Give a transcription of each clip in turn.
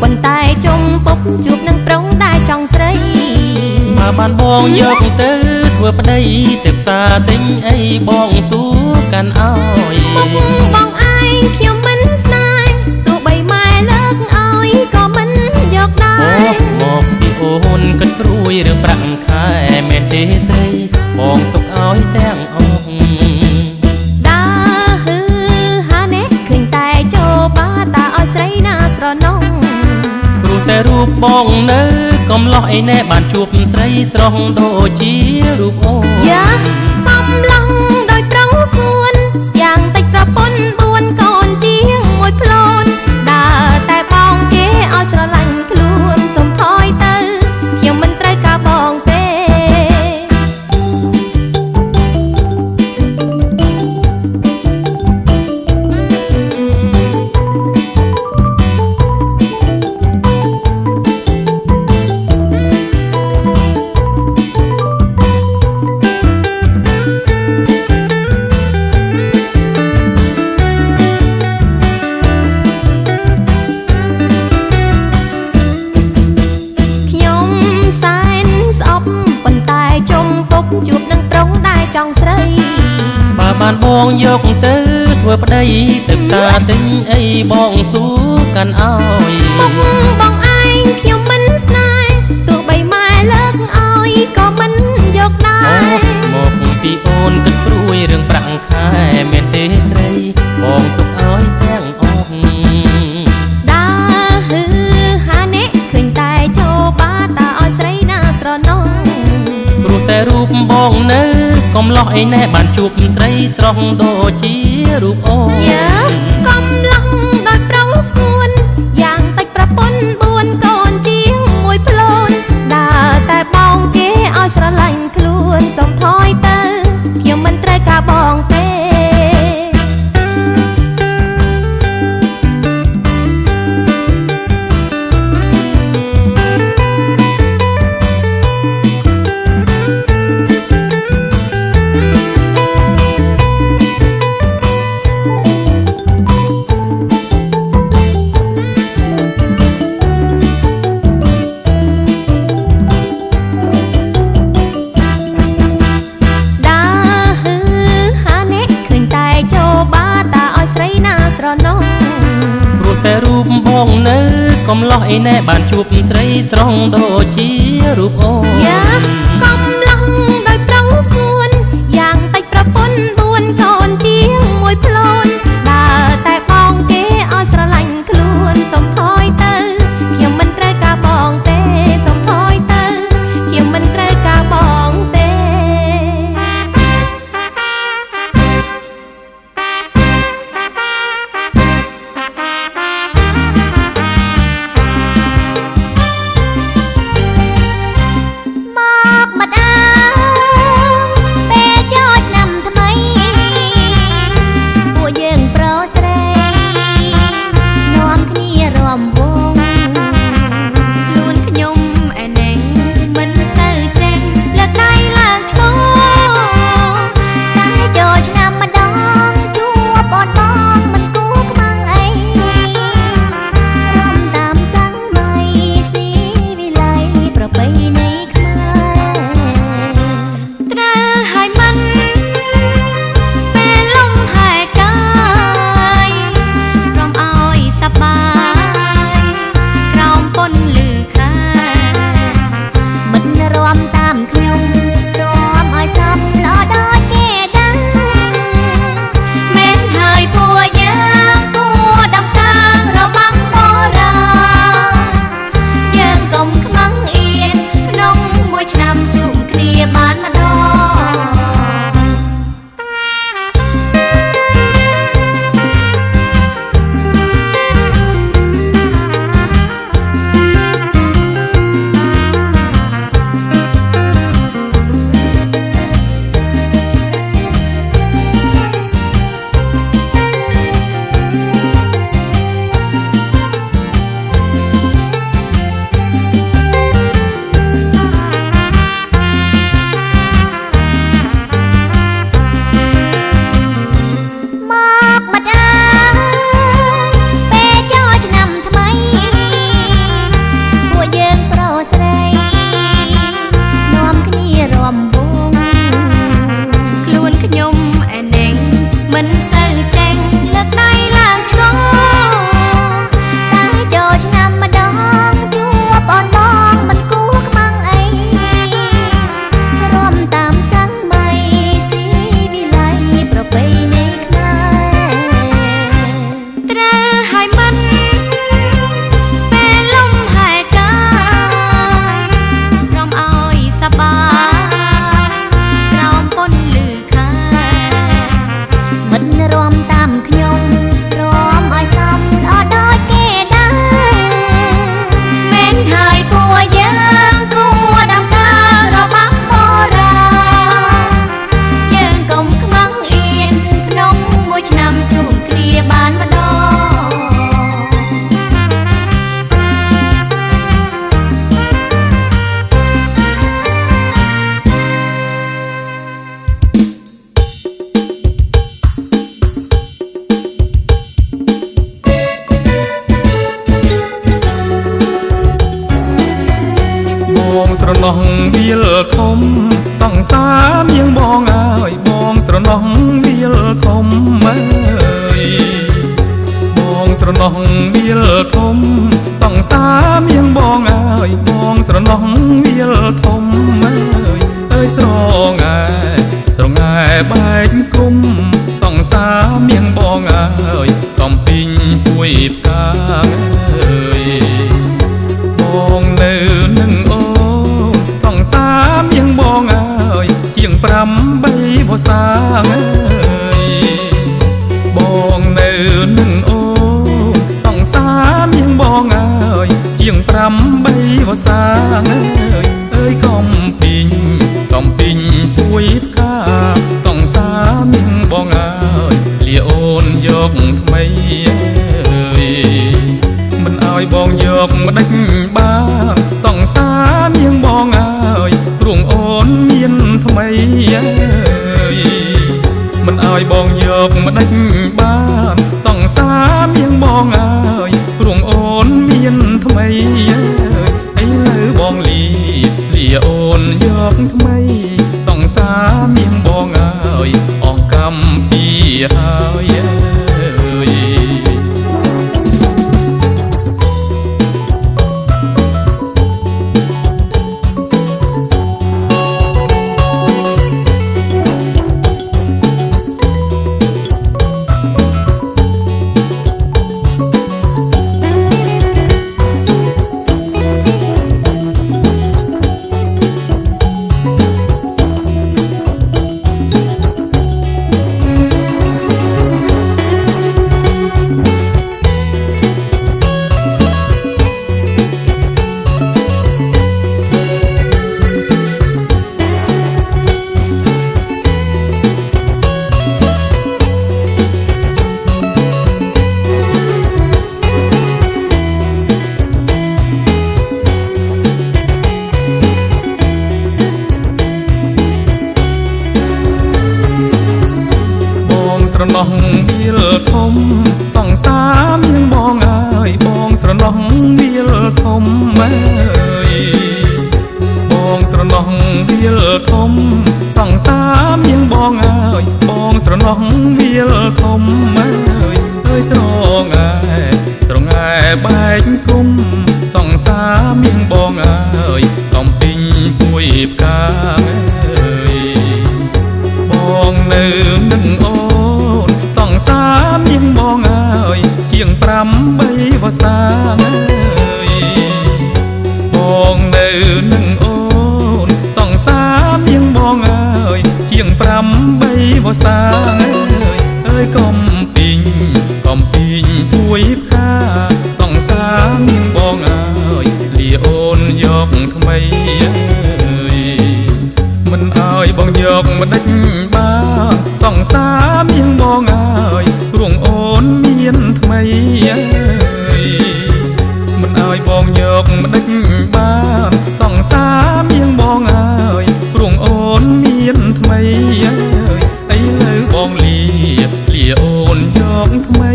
ប៉ុន្តែជុំពុកជួបនឹងប្រុងដែលចង់ស្រីមកបានបងយកទៅធ្វើប្តីទៅផ្សារទិញអីបងសួរកាន់អើយមុខបងឯងខ្ញុំមិនស្នេហ៍ទោះបីម៉ែលើកឲ្យក៏មិនយកដែរមកពីអូនគិតព្រួយរឿងប្រាក់ខែមែនទេស្រីបងទុកឲ្យទាំងអស់ដើរហឺហានេះឃើញតែចូលបាតាឲ្យស្រីណាស្រណងព្រោះតែរូបបងនៅកំឡោះអីណែបានជួបស្រីស្រស់ដូចជារូបអូនយ៉ាកំឡោះដោយប្រងសួនយ៉ាងតិចប្រពន្ធ4កូនជាងមួយផ្លូនដើរតែបងគេឲ្យស្រឡាញ់ខ្លួនសុំថយទៅខ្ញុំមិនត្រូវការបងទេជួបនឹងប្រុងដែលចង់ស្រីបើបានបងយកទៅធ្វើប្តីទៅផ្សារទិញអីបងសួរកាន់អើយមុខបងឯងខ្ញុំមិនស្នេហ៍ទោះបីម៉ែលើកឲ្យក៏មិនយកដែរមកពីអូនគិតព្រួយរឿងប្រាក់ខែមែនទេស្រីបងទុកឲ្យទាំងអស់ដើរហឺហានេះឃើញតែចូលបាតាឲ្យស្រីណាស្រណងព្រោះតែរូបបងនៅកំឡោះអីណែបានជួបស្រីស្រស់ដូចជារូបអូនយ៉ាកំឡោះដោយប្រងស្ងួនយ៉ាងតិចប្រពន្ធ4កូនជាងមួយផ្លូនដើរតែបងគេឲ្យស្រឡាញ់ខ្លួនសុំថយទៅខ្ញុំមិនត្រូវការបងទេតែរូបបងនៅកំឡោះអីណែបានជួបស្រីស្រស់ដូចជារូបអូនយ៉ាកំឡោះដោយប្រងសួនយ៉ាងតិចប្រពន្ធ4កូនជាងមួយផ្លូនដើរតែបងគេឲ្យស្រឡាញ់ខ្លួនសុំថយទៅខ្ញុំមិនត្រូវការបងទេសុំថយទៅខ្ញុំមិនត្រូវការបងទេមកម្ដា ធំសង្សារនាងបងអើយបងស្រណោះវាលធំអើយបងស្រណោះវាលធំសង្សារនាងបងអើយបងស្រណោះវាលធំអើយស្រងែបែកគុំសង្សារនាងបងអើយកំពីងពួយផ្កាអើយបងនៅនឹងអូសង្សារនាងបងអើយជាង8 វស្សាអើយបងនៅនឹងអូសង្សារនាងបងអើយជាង8 វស្សាអើយកំពីងពួយផ្កាសង្សារនាងបងអើយលាអូនយកថ្មីអើយមិនឲ្យបងយកម្ដេចបានសង្សារនាងបងអើយព្រោះអូនមានថ្មីអើយមិនឲ្យបងយកម្ដេចបានសង្សារនាងបងអើយព្រោះអូនមានថ្មីអើយឥឡូវបងលាអូនយកថ្មីសង្សារនាងបងអើយអស់កម្មពីហើយអើយស្រណោះវាលធំសង្សារនាងបងអើយបងស្រណោះវាលធំអើយបងស្រណោះវាលធំសង្សារនាងបងអើយបងស្រណោះវាលធំអើយស្រងែបែកគុំសង្សារនាងបងអើយកំពីងពួយផ្កាអើយបងនៅនឹងអូសង្សារនាងបងអើយជាង8 វស្សាអើយបងនៅនឹងអូនសង្សារនាងបងអើយជាង8 វស្សាអើយកំពីងពួយផ្កាសង្សារនាងបងអើយលាអូនយកថ្មីអើយមិនឲ្យបងយកម្ដេចបានសង្សារនាងបងអើយព្រោះអូនមានថ្មីអើយមិនឲ្យបងយកម្ដេចបានសង្សារនាងបងអើយព្រោះអូនមានថ្មីអើយឥឡូវបងលាអូនយកថ្មី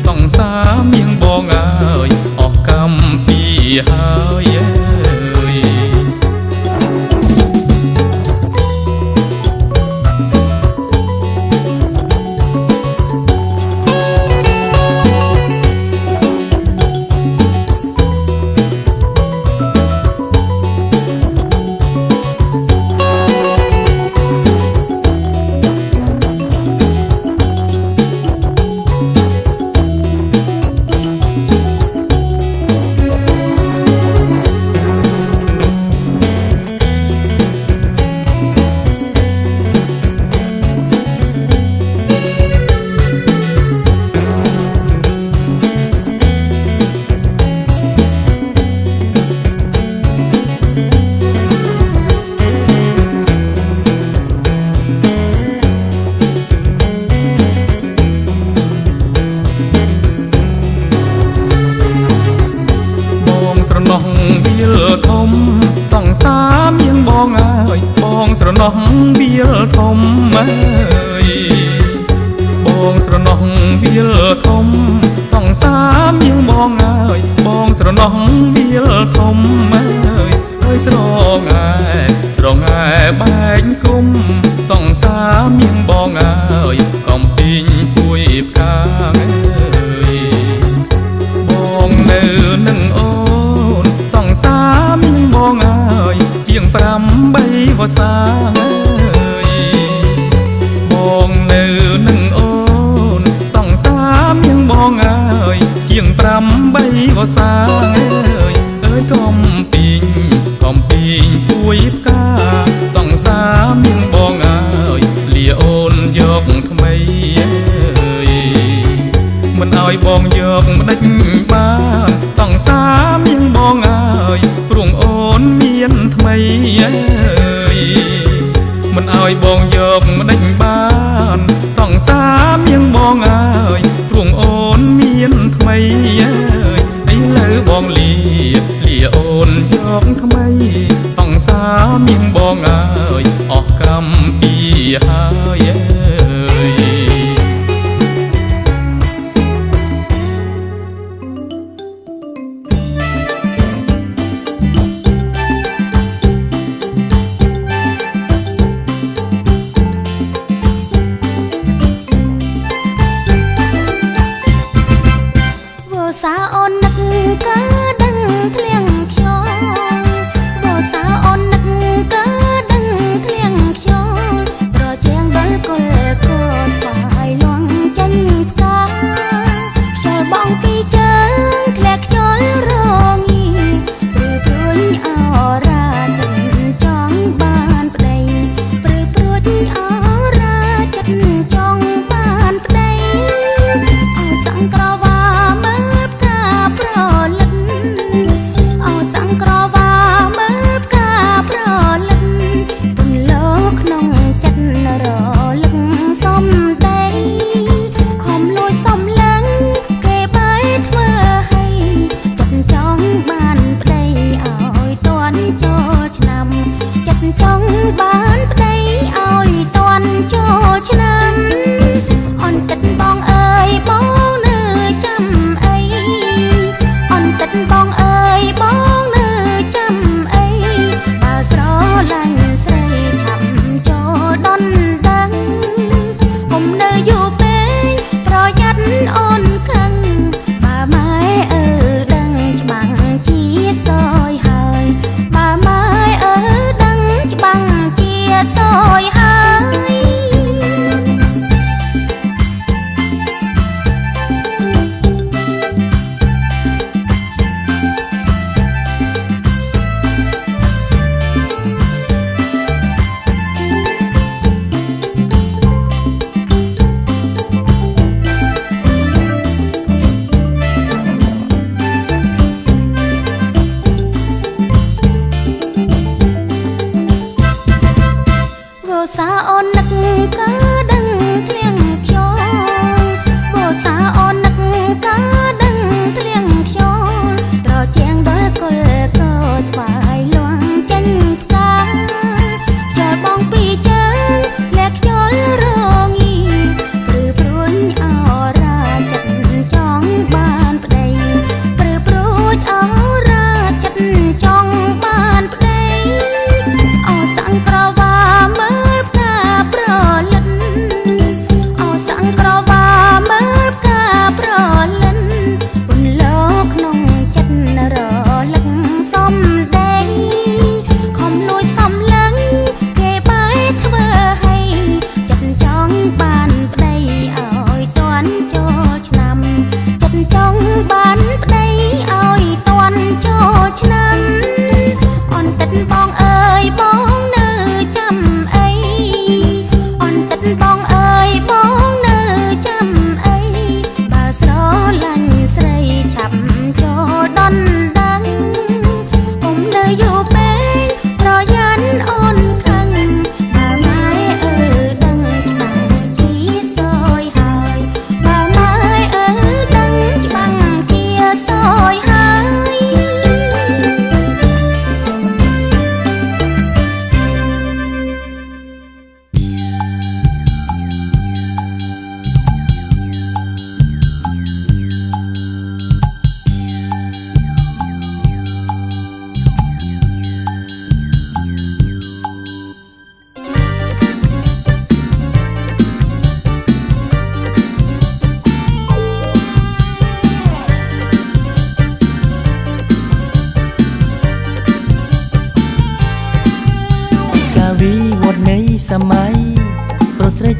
សង្សារនាងបងអើយអស់កម្មពីហើយអើយស្រណោះវាលធំអើយបងស្រណោះវាលធំសង្សារនាងបងអើយបងស្រណោះវាលធំអើយ ស្រងែបែកគុំសង្សារមានបងអើយកំពីងពួយផ្កាងអើយបងនៅនឹងអូនសង្សារមានបងអើយជាង8 វស្សាអើយបងនៅនឹងអូនសង្សារមានបងអើយជាង8 វស្សាអើយកំពីងពួយផ្កាសង្សារមានបងអើយលាអូនយកថ្មីអើយមិនឲ្យបងយកម្ដេចបានសង្សារមានបងអើយព្រោះអូនមានថ្មីអើយមិនឲ្យបងយកម្ដេចបានសង្សារមានបងអើយព្រោះអូនមានថ្មីអើយឥឡូវបងលាអូនយកថ្មីសង្សារមានបងអើយអស់កម្មពីហើយអើយវស្សាអូននឹកក៏ដឹងធ្លៀងខ្យល់វស្សាអូននឹកក៏ដឹងធ្លៀងខ្យល់ត្រជាងបលគល់គោស្វាយលងចេញផ្កាខ្យល់បងពីជើងធ្លាក់ខ្យល់រងាព្រឺព្រួញអរ៉ាចិត្តចង់បានប្តីព្រឺព្រួញអរ៉ាចិត្តចង់បានប្តីអោសង្ក្រវាមើលផ្កាប្រលិតអោសង្ក្រវាមើលផ្កាប្រលិតពន្លកក្នុងចិត្តរលឹកសំដីខំលួចសំឡឹងគេបែកធ្វើឲ្យចិត្តចង់បាន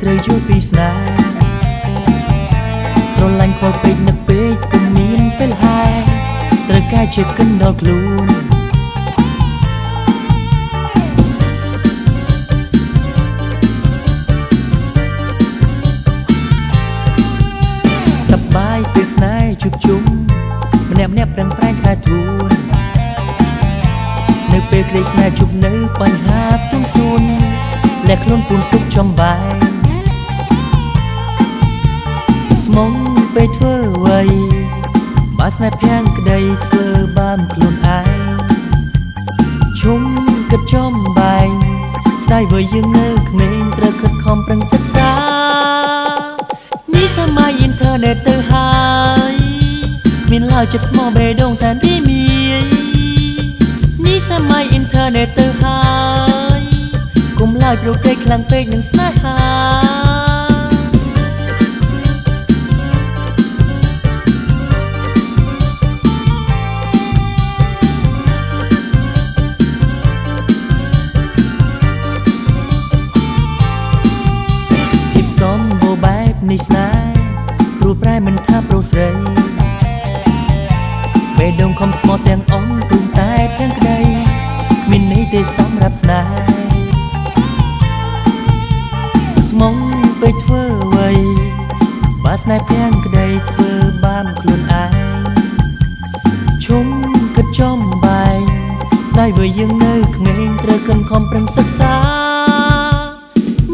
ត្រូវយល់ពីស្នេហ៍ស្រឡាញ់ខកពេកនឹកពេកពុំមានពេលហើយត្រូវការជាកិនដល់ខ្លួនសប្បាយពេលស្នេហ៍ជួបជុំម្នាក់ប្រឹងប្រែងថាធួននៅពេលក្តីស្នេហ៍ជួបនៅបញ្ហាទុំទួនលែខ្លួនពូនទុកចំបាយស្មុំពេលធ្វើអ្វីបើស្នេហ៍ភាំងក្តីធ្វើបានខ្លួនឯងជុំគិតចំបាយស្ដាយវើយើងនៅក្មេងត្រូវខិតខំប្រឹងសិក្សានេះសម័យអ៊ីនធឺណិតទៅហើយមានឡើយចិត្តស្មោះបេះដូងសែនរីមីនេះសម័យអ៊ីនធឺណិតទៅហើយគុំឡើយប្រកែកខ្លាំងពេកនឹងស្នេហាភាពសំបូរបែបនៃស្នេហ៍ព្រោះប្រែមិនថាប្រុសស្រីបេះដូងខំស្មោះទាំងអស់ព្រមតែទាំងក្តីគ្មានន័យទេសម្រាប់ស្នេហ៍ស្មុងពេលធ្វើអ្វីបើស្នេហ៍ភាំងក្តីធ្វើបានខ្លួនឯងជុំគិតចំបាយស្ដាយវើយើងនៅក្មេងត្រូវខិតខំប្រឹងសិក្សា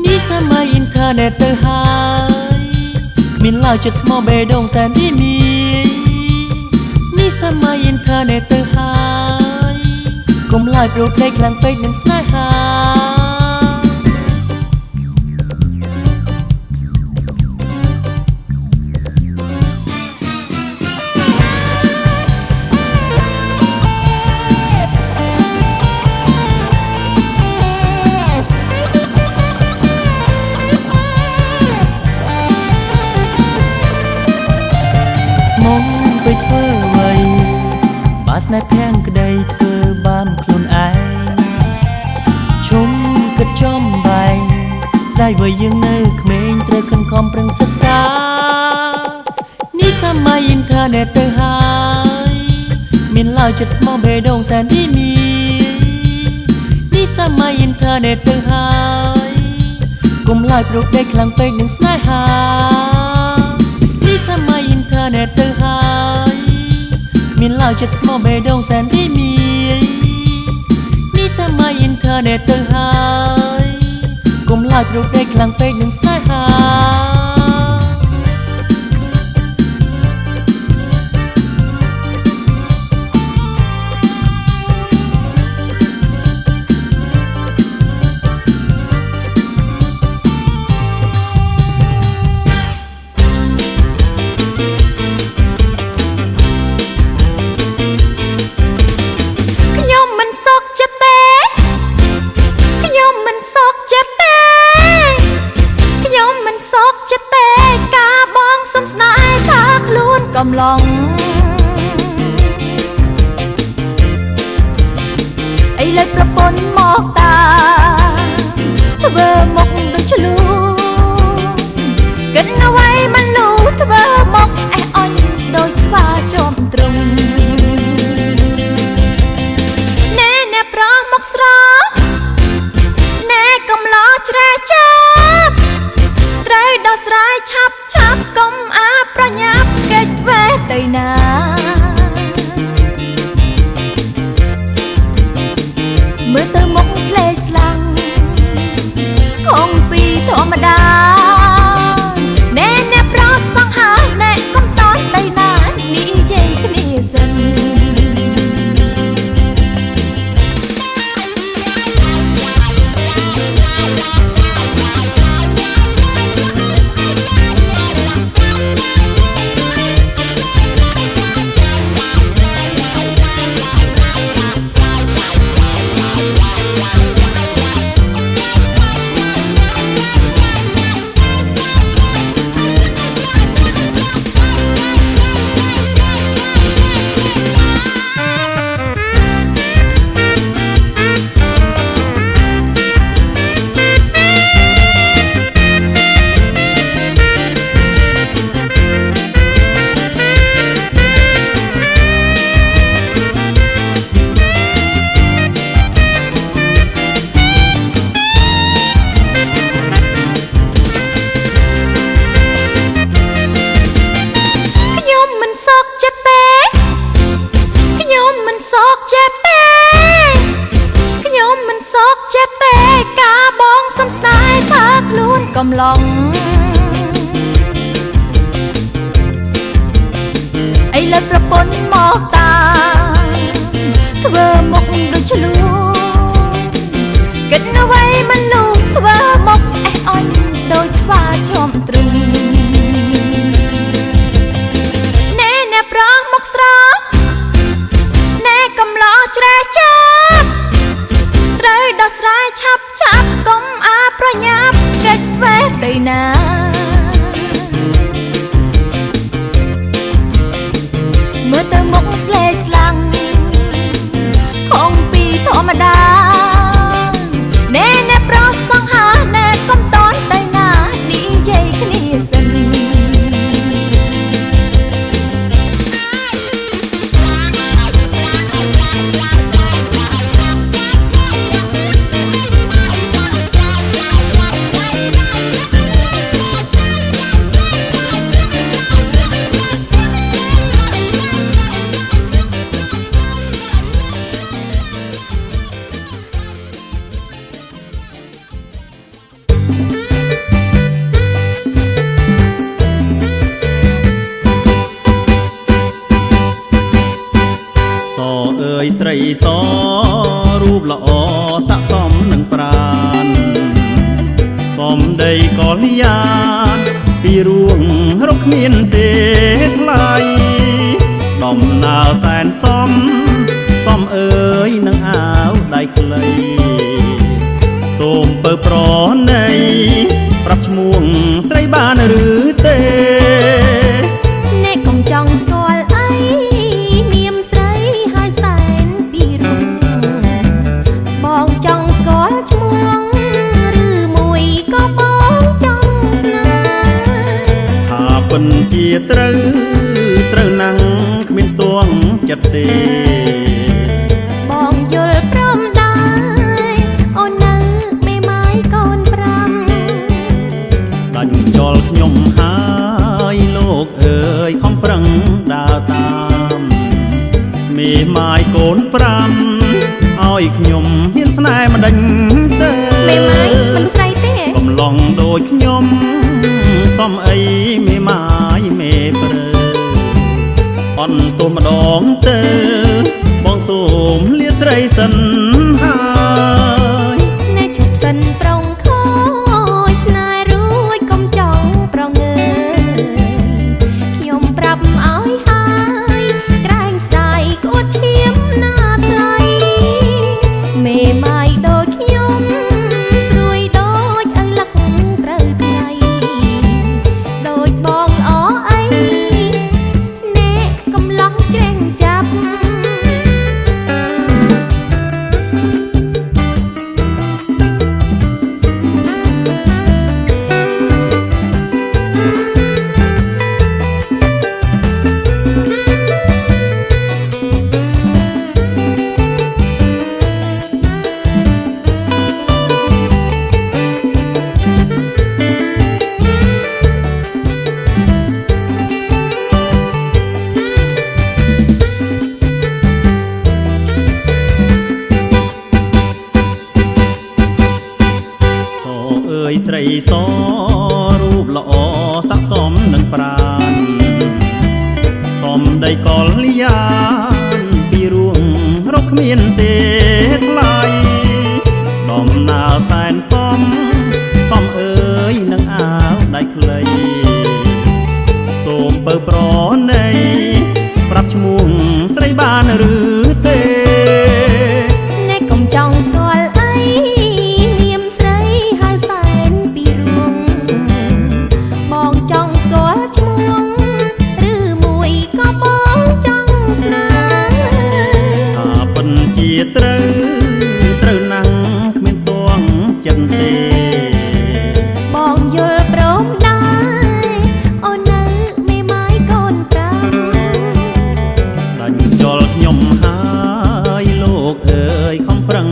នេះសម័យអ៊ីនធឺណិតទៅហើយគ្មានឡើយចិត្តស្មោះបេះដូងសែនរីមីនេះសម័យអ៊ីនធឺណិតទៅហើយគុំឡើយប្រកែកខ្លាំងពេកនឹងស្នេហាមុំពេលធ្វើអ្វីបើស្នេហ៍ភាំងក្តីធ្វើបានខ្លួនឯងជុំគិតចំបាយស្ដាយវើយើងនៅក្មេងត្រូវខិតខំប្រឹងសិក្សានេះសម័យអ៊ីនធឺណិតទៅហើយមានឡើយចិត្តស្មោះបេះដូងសែនរីមីនេះសម័យអ៊ីនធឺណិតទៅហើយគុំឡើយប្រកែកខ្លាំងពេកនឹងស្នេហាសម័យអ៊ីនធឺណិតទៅហើយមានឡើយចិត្តស្មោះបេះដូងសែនរីមីនេះសម័យអ៊ីនធឺណិតទៅហើយគុំឡើយប្រកែកខ្លាំងពេកនឹងស្នេហាកំឡុងឥឡូវប្រពន្ធមកតាធ្វើមកដូចឆ្លូគិតអ្វីមិនលូធ្វើមកអេះអន់ដោយស្វាចំទ្រង់ណែអ្នកប្រមកស្រណែកំឡោជ្រែចាប់ត្រូវដោះស្រាយឆាប់កុំអាប្រញាប់កិច្ចវេទៅណាមើលទៅមុខស្លេ កំឡុងឥឡូវប្រពន្ធមកតាមធ្វើមុខដូចឆ្លួគិតអ្វីមិនលូធ្វើមុខអេះអន់ដូចស្វាចំទ្រូងណែអ្នកប្រងមុខស្រស់ណែកំឡោះជ្រែចាប់ត្រូវដោះស្រាយឆាប់កុំអាប្រញាប់កិច្ចវេទទៅណាមើលទៅមុខស្លេស្លាំងខំពីធម្មតាណែអ្នកប្រុសសង្ហាណែកុំតន់ទៅណានិយាយគ្នាសិនស្រីសរូបល្អស័ក្តិសមនឹងប្រានសំដីក៏លៀនពីរួងរកគ្មានទេថ្លៃដំណើរសែនសំអើយនឹងអាវដៃខ្លីសូមពើប្រណីប្រាប់ឈ្មោះស្រីបានឬទេអ្នកកុំចង់ស្គាល់អីនាមស្រីហើយសែនពីរុងបងចង់ស្គាល់ឈ្មោះឬមួយក៏បងចង់ស្នេហ៍ថាពិនជាត្រូវណាំងគ្មានទួងចិត្តទេបងយល់ព្រមដែរអូននៅមេម៉ាយកូន5ដាច់ចោលខ្ញុំហើយលោកអើយខំប្រឹងដើរតាមមេម៉ាយកូន5ឲ្យខ្ញុំហ៊ានស្នេហ៍មិនដេញទៅមេម៉ាយមិនស្រីទេកំឡុងដូចខ្ញុំសំអីមេម៉ាយមេព្រើអន់ទុំម្ដងទៅបងសូមលាស្រីសិនហើយណែជប់សិនប្រុងខូចស្នេហ៍រួចកុំចង់ប្រងើខ្ញុំប្រាប់ឲ្យហើយក្រែងស្ដាយក្អួតឈាមណាថ្លៃមេម៉ាយដូចខ្ញុំស្រួយដូចឪលឹកត្រូវថ្ងៃដូចបងល្អអីអ្នកកំឡុងច្រេងចាប់ស្រីសរូបល្អស័ក្តិសមនឹងប្រានសំដីក៏លៀនពីរួងរកគ្មានទេថ្លៃដំណើរសែនសំអើយនឹងអាវដៃខ្លីសូមពើប្រណីប្រាប់ឈ្មោះស្រីបានឬទេអ្នកកុំចង់ស្គាល់អីនាមស្រីហើយសែនពីរួងបងចង់ស្គាល់ឈ្មោះឬមួយក៏បងចង់ស្នេហ៍ថាពិនជាត្រូវណាំងគ្មានទួងចិត្តទេបងយល់ព្រមដែរអូននៅមេម៉ាយកូន5ដាច់ចោលខ្ញុំហើយលោកអើយខំប្រឹង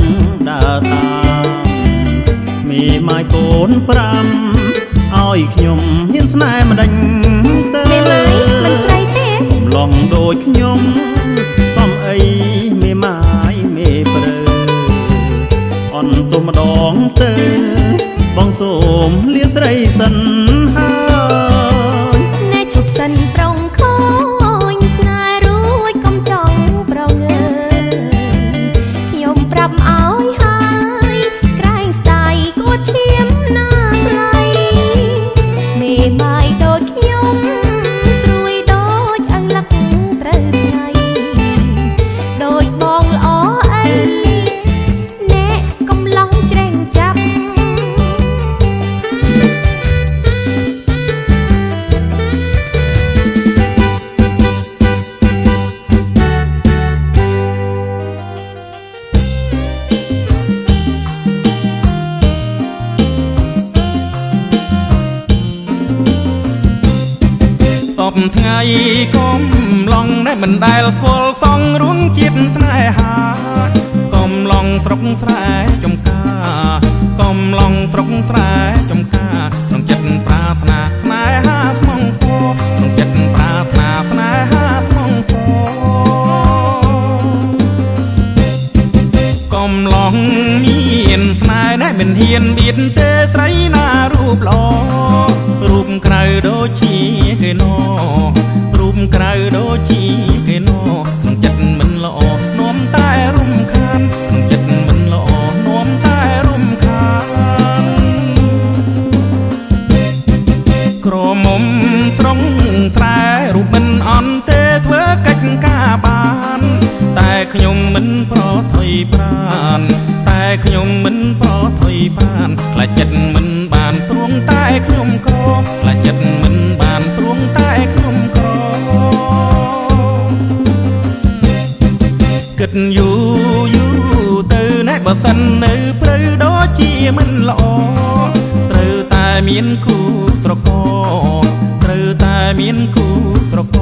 ដើរតាមមេម៉ាយកូន5ឲ្យខ្ញុំហ៊ានស្នេហ៍មិនដេញទៅមេម៉ាយមិនស្រីទេកំឡុងដូចខ្ញុំសំអីមេម៉ាយមេព្រើអន់ទុំម្ដងទៅបងសូម សូមលាស្រីសិនហើយ ណែជប់សិនប្រងខូចស្នេហ៍រួចកុំចង់ប្រងើខ្ញុំប្រាប់ឲ្យហើយក្រែងស្ដាយគួតឈាមណាថ្លៃមេម៉ាយដូចខ្ញុំស្រួយដូចអង្លឹកត្រូវថ្ងៃដូចបងល្អអីអ្នកកំឡុងច្រេងចាប់សពថ្ងៃកំឡុងដែលមិនដែលស្គាល់សងរួងជាតិស្នេហាកំឡុងស្រុកស្រែចំការកំឡុងស្រុកស្រែចំការក្នុងចិត្តប្រាថ្នាស្នេហាស្មងសរក្នុងចិត្តប្រាថ្នាស្នេហាស្មងសរកំឡុងមានស្នេហ៍ដែលមិនហ៊ានបៀតទេស្រីណារូបល្អរូបក្រៅដូចជាគេណរូបក្រៅដូចជាគេណក្នុងចិត្តមិនល្អនាំតែរំខានក្នុងចិត្តមិនល្អនាំតែរំខានក្រមុំស្រុងស្រែរូបមិនអន់ទេធ្វើកិច្ចការបានតែខ្ញុំមិនប្រថុយប្រានតែខ្ញុំមិនប្រថុយប្រានខ្លាចចិត្តមិនបានទ្រង់តែខ្ញុំក្រខ្លាចចិត្តមិនបានទ្រង់តែខ្ញុំក្រគិតយូរទៅណែបើសិននៅព្រៅដូចជាមិនល្អត្រូវតែមានគូត្រកត្រូវតែមានគូត្រក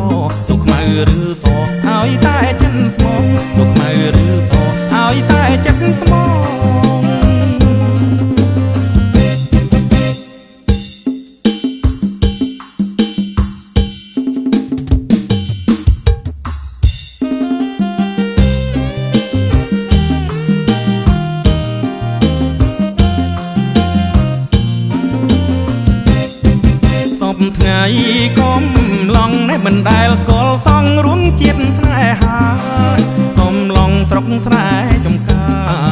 ទុកខ្មៅឬសឲ្យតែចិត្តស្មងទុកខ្មៅឬសឲ្យតែចិត្តស្មងថ្ងៃកំឡុងនេះមិនដែលស្គាល់សងរួមជាតិស្នេហាកំឡុងស្រុកស្រែចំកា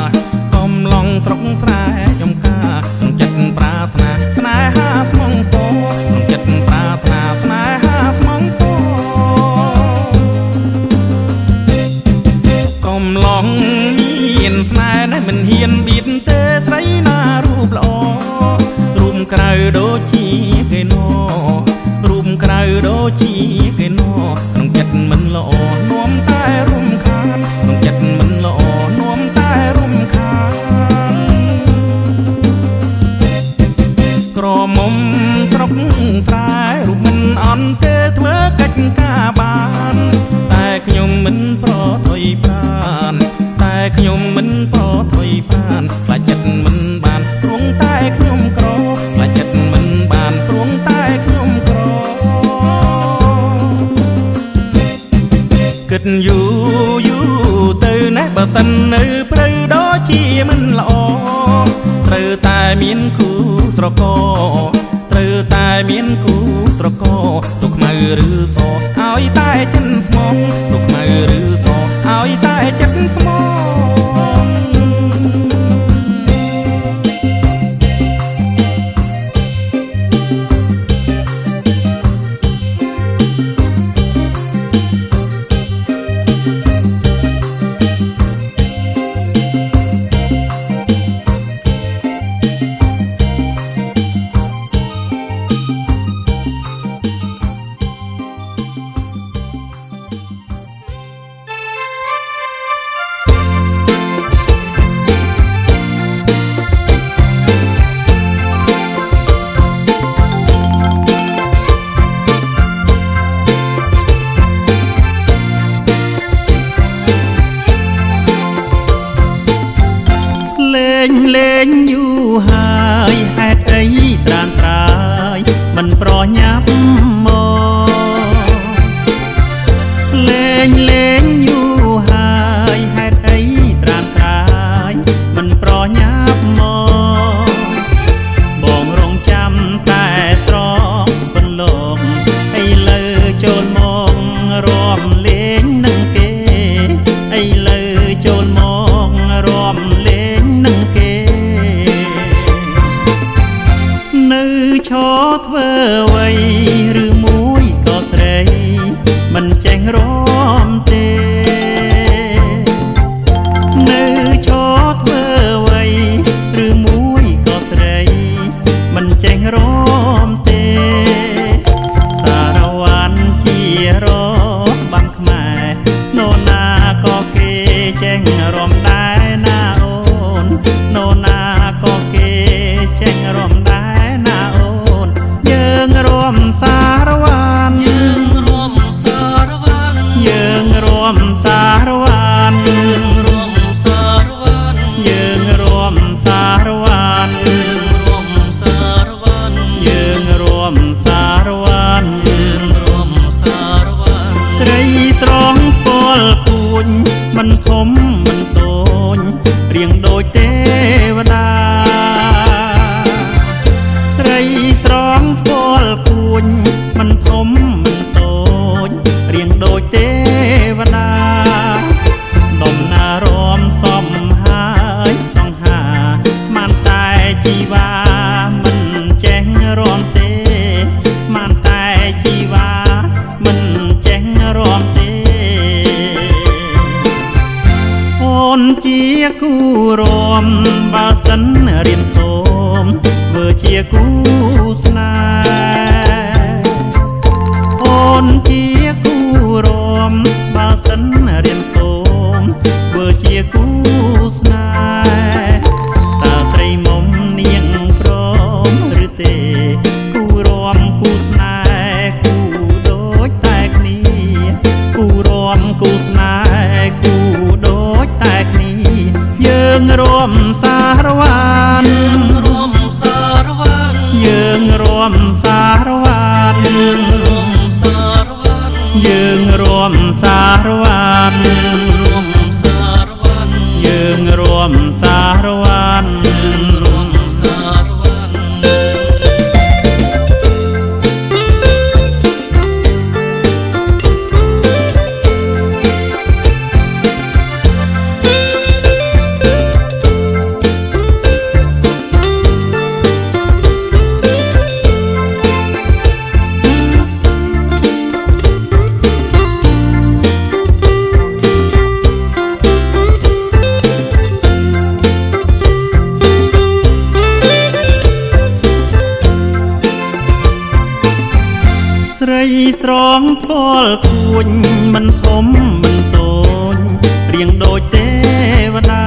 រកំឡុងស្រុកស្រែចំការក្នុងចិត្តប្រាថ្នាស្នេហាស្មងសរក្នុងចិត្តប្រាថ្នាស្នេហាស្មងសរកំឡុងមានស្នេហ៍នេះមិនហ៊ានបៀតទេស្រីណារូបល្អរូបក្រៅដូចជាគេណរូបក្រៅដូចជាគេណក្នុងចិត្តមិនល្អនាំតែរំខានក្នុងចិត្តមិនល្អនាំតែរំខានក្រមុំស្រុកស្រែរូបមិនអន់ទេធ្វើកិច្ចការបានតែខ្ញុំមិនប្រថុយប្រានតែខ្ញុំមិនប្រថុយប្រានខ្លាចចិត្តមិនបានទ្រង់តែខ្ញុំក្រខ្លាចចិត្តមិនបានទ្រង់តែខ្ញុំក្រគិតយូរទៅណែបើសិននៅព្រៃដូចជាមិនល្អត្រូវតែមានគូស្រកត្រូវតែមានគូស្រកទុកខ្មៅឬសឲ្យតែចិត្តស្មងទុកខ្មៅឬសឲ្យតែចិត្តស្មងលេងយូរហើយហេតុអីត្រានត្រាយមិនប្រញាប់មកលេងយូរហើយហេតុអីត្រានត្រាយមិនប្រញាប់មកបងរង มสารวันร่วมสารวันយើងរួមសារวันร่วมสารวันយើងរួមសារวันយើងរួមសារวันស្រីស្រងពលគួញមិនធំមិនតូចរៀងដូចទេវតាស្រីស្រងពលគួញមិនធំមិនតូចរៀងដូចទេវតាដំណើររំសំហើយសង្ហាស្មានតែជីវ៉ាមិនចេះរំទេស្មានតែជីវ៉ាមិនចេះរំទេអូនជាគូរំបើសិនរៀនសូមធ្វើជាគូស្នេហ៍អូនជាគូរំបើសិនរៀនសូមធ្វើជាគូស្នេហ៍តើស្រីមុំនាងព្រមឬទេគូរំគូស្នេហ៍គូដូចតែគ្នាគូរំគូស្នេហ៍គូដូចតែគ្នាយើងរួមសារวันរួមសារวันយើងរួមសារวันយើងរួមសារวันយើងរួមសារวันរួមសារวันយើងរួមសារวันយើងរួមសារวัน ស្រីស្រងពលគួញមិនធំមិនតូចរៀងដូចទេវតា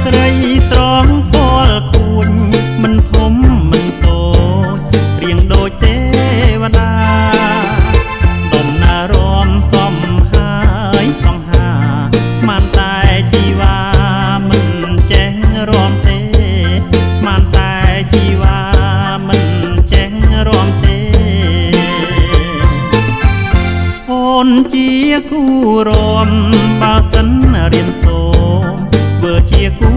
ស្រីស្រងពលគួញមិនធំមិនតូចរៀងដូចទេវតាដំណើររំសំហើយសង្ហាស្មានតែជីវ៉ាមិនចេះរំទេស្មានតែជីវ៉ាមិនចេះរំទេអូនជាគូរំបើសិនរៀនសូមធ្វើជាគូ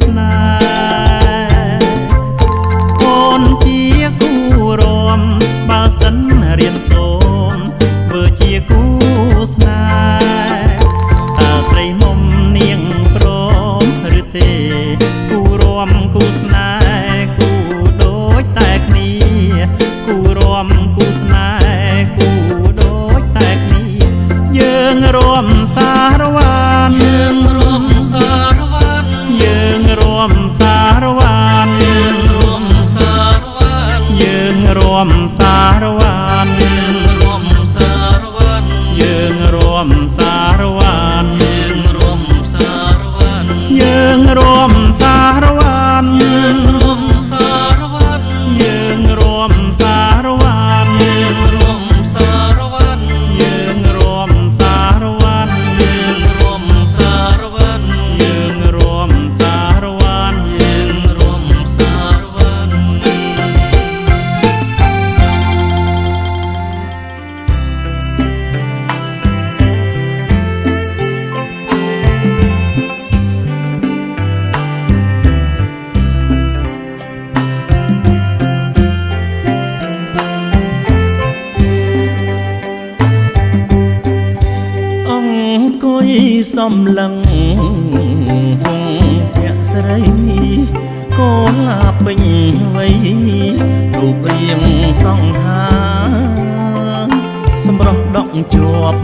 ស្នេហ៍អូនជាគូរំបើសិនរៀនសូមធ្វើជាគូស្នេហ៍តើស្រីមុំនាងព្រមឬទេគូរំគូស្នេហ៍គូដូចតែគ្នាគូរំគូស្នេហ៍គូដូចតែគ្នាយើងរួមសារวันយើងរួមសារวันយើងរួមសារวันយើងរួមសារวันយើងរួមសារวันយើងរួមសារวันយើងរួមសារวันយើងរួមសារวันយើងរួមសារวันយើងរួមសារวันយើងរួមសារวันយើងរួមសារวันយើងរួមសារวันយើងរួមសារวันយើងរួមសារวันយើងរួមសារวัน អង្គុយសំឡឹងវងភក្ស្រីកូនឡាពេញវ័យរូបរាងសង្ហាសម្រស់ដក់ជាប់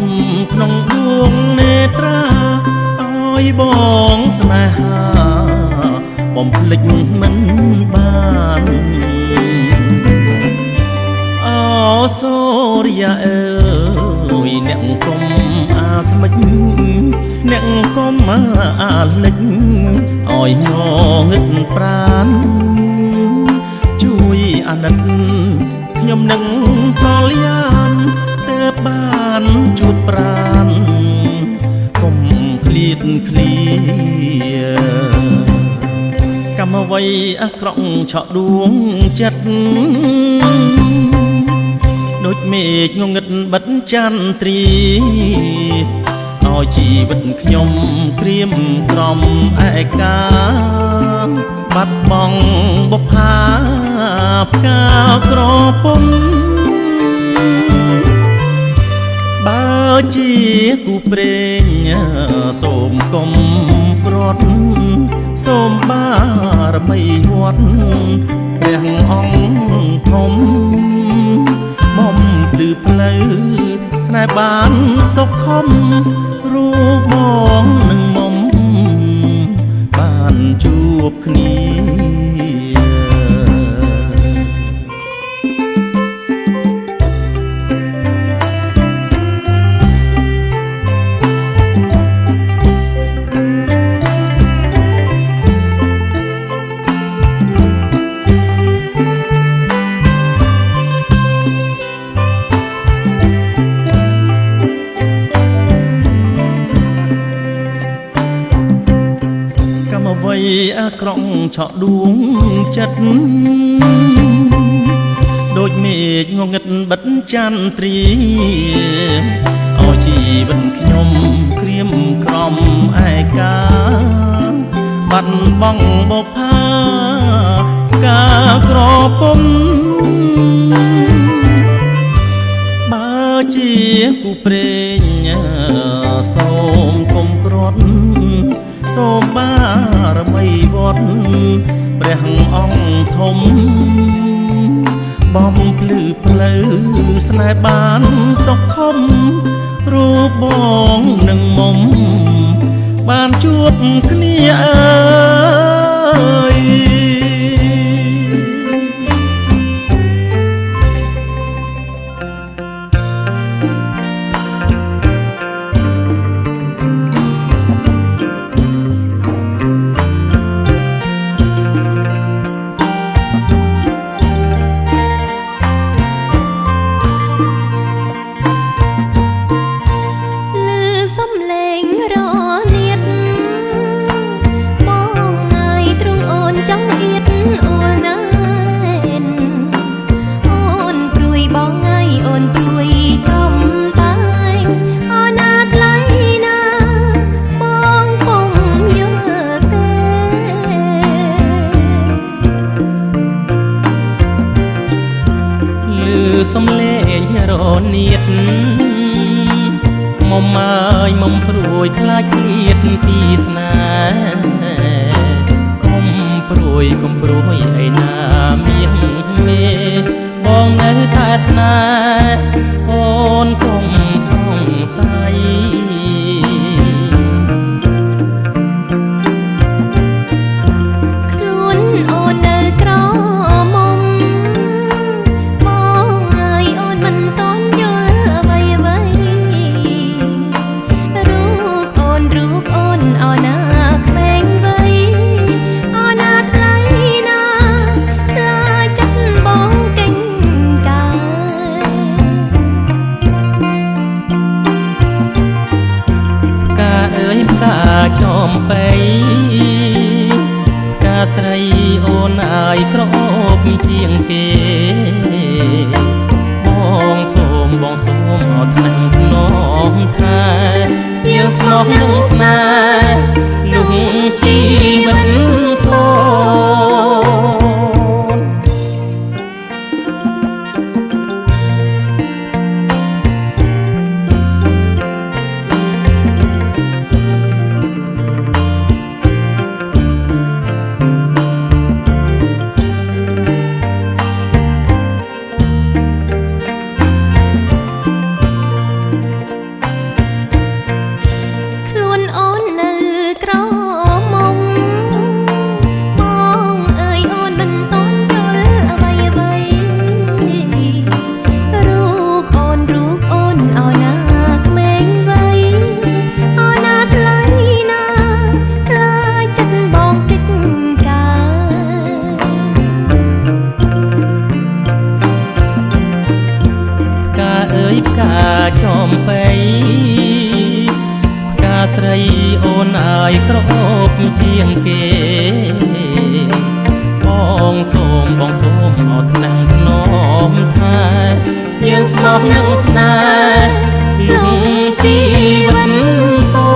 ក្នុងដួងនេត្រាឲ្យបងស្នេហាបំភ្លេចមិនបានអូសូរិយាអើយអ្នកកុំអាថ្មិចអ្នកកុំអាលិចឲ្យងងឹតប្រានជួយអាណិតខ្ញុំនឹងកលយានទេ បបានជួបប្រាណកុំឃ្លៀតឃ្លាកម្មអ្វីអាក្រក់ឆក់ដួងចិត្តដូចមេឃងងឹតបិទចន្ទ្រីឲ្យជីវិតខ្ញុំក្រៀមក្រំឯកាបាត់បង់បុប្ផាផ្កាក្រពុំបើជាគូព្រេងសូមកុំប្រត់សូមបារមីវត្តព្រះអង្គធំមុំភ្លឺផ្លូវស្នេហ៍បានសុខខំរូបបងនឹងមុំបានជួបគ្នាអ្វីអាក្រក់ឆក់ដួងចិត្តដូចមេឃងងឹតបិទចន្ទ្រីឲ្យជីវិតខ្ញុំក្រៀមក្រំឯកាបាត់បង់បុប្ផាកាក្រពុំបើជាគូព្រេងសូមកុំប្រត់សូមបារមីវត្តព្រះអង្គធំបំភ្លឺផ្លូវស្នេហ៍បានសុខខំរូបបងនឹងមុំបានជួបគ្នាអើយសំលេងរនាតមុំអើយមុំព្រួយខ្លាចឃ្លាតពីស្នេហ៍កុំព្រួយកុំព្រួយឯណាមៀងមេបងនៅតែស្នេហ៍អូនកុំសង្ស័យខ្លួនអូននៅក្រមុំចំបៃផ្កាស្រីអូនអាយក្រអូបជាងគេបងសូមអត់ថ្នាំភ្នំថែយើងស្មោះនឹងស្នេហ៍លុងជីវិតសូខ្លួនអូននៅក្រ ផ្កាស្រីអូនអាយក្រអូបជាងគេបងសូមអត់ថ្នាំងធ្នមថែយើងស្មោះនឹងស្នេហ៍លំជីវិតសូ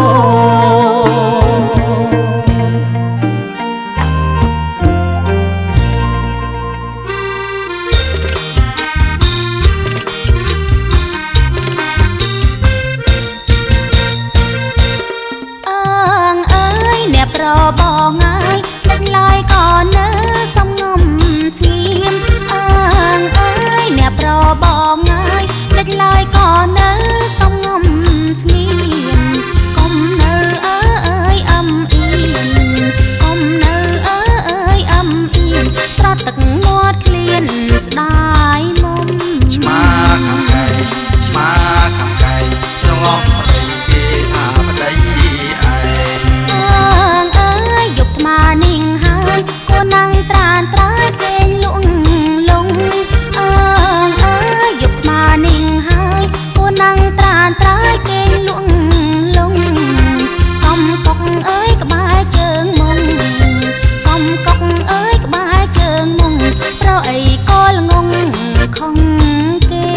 ប្របងអើយដឹកឡើយក៏នៅសំងំស្ងៀមអើយអ្នកប្របងអើយដឹកឡើយក៏នៅសំងំស្ងៀមកុំនៅអើយអំអៀនកុំនៅអើយអំអៀនស្រត់ទឹកមាត់ឃ្លានស្ដាយមុំឆ្មាខាំកែឆ្មាខាំកែស្រងំប្តីគេថាប្តីមកនាងហើយគួរនឹងត្រានត្រើយពេញលងលងអើយយកមកនាងហើយគួរនឹងត្រានត្រើយពេញលងលងសំកុកអើយក្បែរជើងមុងសំកុកអើយក្បែរជើងមុងប្រអីក៏ល្ងងខំគេ